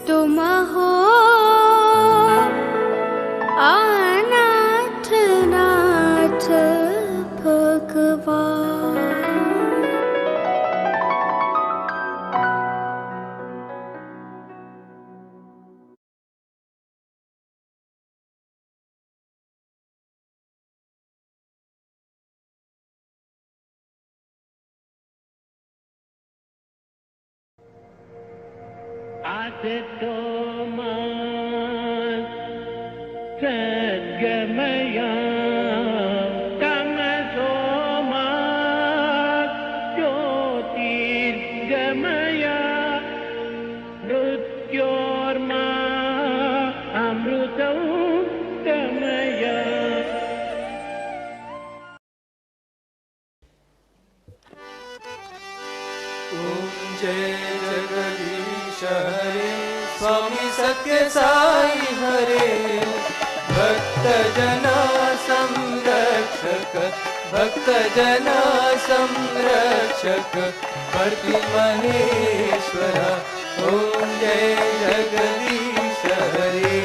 तुम हो अनाथ नाथ भगवान। आसतो मा सद्गमया तमसो मा ज्योतिर्गमया मृत्योर्मा अमृतं गमया। जय जगदीश हरे स्वामी सत्य साई हरे, भक्त जना संरक्षक भक्त जना संरक्षक प्रति महेश्वर। ओम जय जगदीश हरे,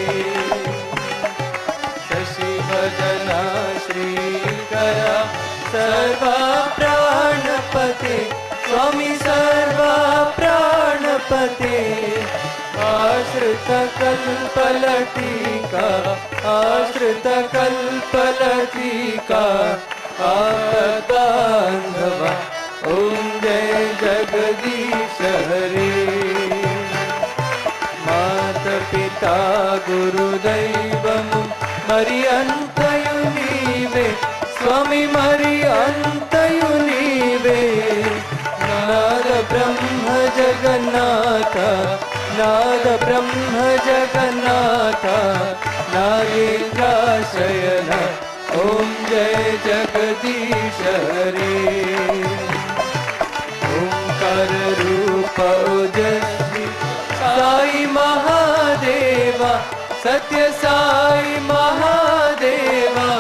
शशि भजना श्रीकरा सर्वा प्राणपते स्वामी सर्वा प्राणपते। आश्रित कल्पलटिका आश्रित कल्पलटिका आपदान्धवा। ओम जय जगदीश हरे, मात पिता गुरुदैवं मरि अंतयु नीवे स्वामी मरि अंतयु नीवे। नाद ब्रह्म जगन्नाथ नाद ब्रह्म जगन्नाथ नागेन्द्राशयन। ओम जय जगदीश हरे, ओंकार रूप ओजस्वी साई महादेवा सत्य साई महादेवा।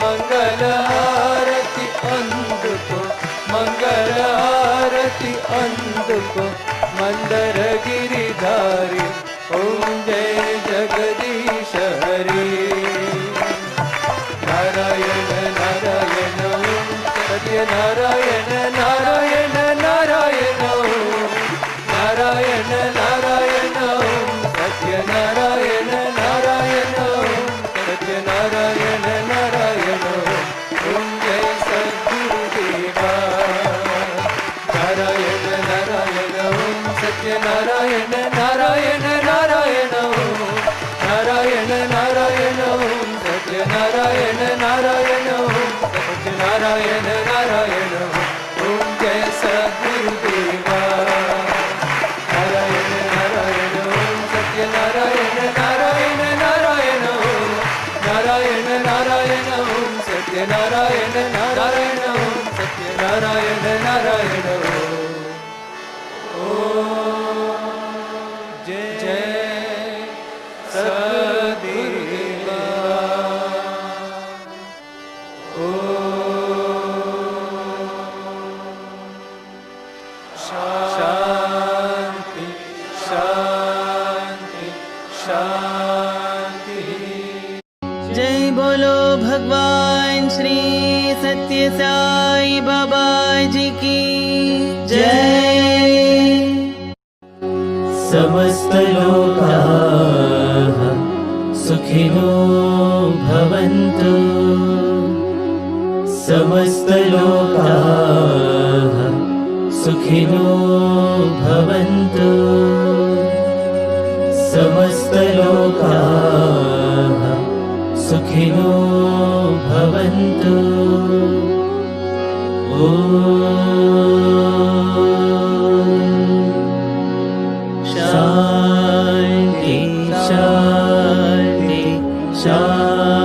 मंगल आरती अंधको मंगल आरती अंधको मंदर गिरिधारी। ओम जय जगदीश हरे, नारायण नारायण सत्य नारायण नारायण नारायण नारायण नारायण सत्य नारायण नारायण सत्य नारायण नारायण। ओम जय सद्गुरुदेवा नारायण नारायण सत्य नारायण नारायण नारायण नारायण नारायण सत्य नारायण नारायण सत्य नारायण नारायण। ओम जय सद्गुरुदेवा नारायण नारायण सत्य नारायण नारायण नारायण नारायण नारायण सत्य नारायण नारायण सत्य नारायण नारायण। जय जय सद्गुरुदेवा। शांति शांति शांति। जय बोलो भगवान श्री सत्य साई बाबा जी की जय समस्तलोकाः सुखिनो भवन्तु समस्तलोकाः सुखिनो भवन्तु समस्तलोकाः सुखिनो भवन्तु ॐ शान्ति शान्ति शान्ति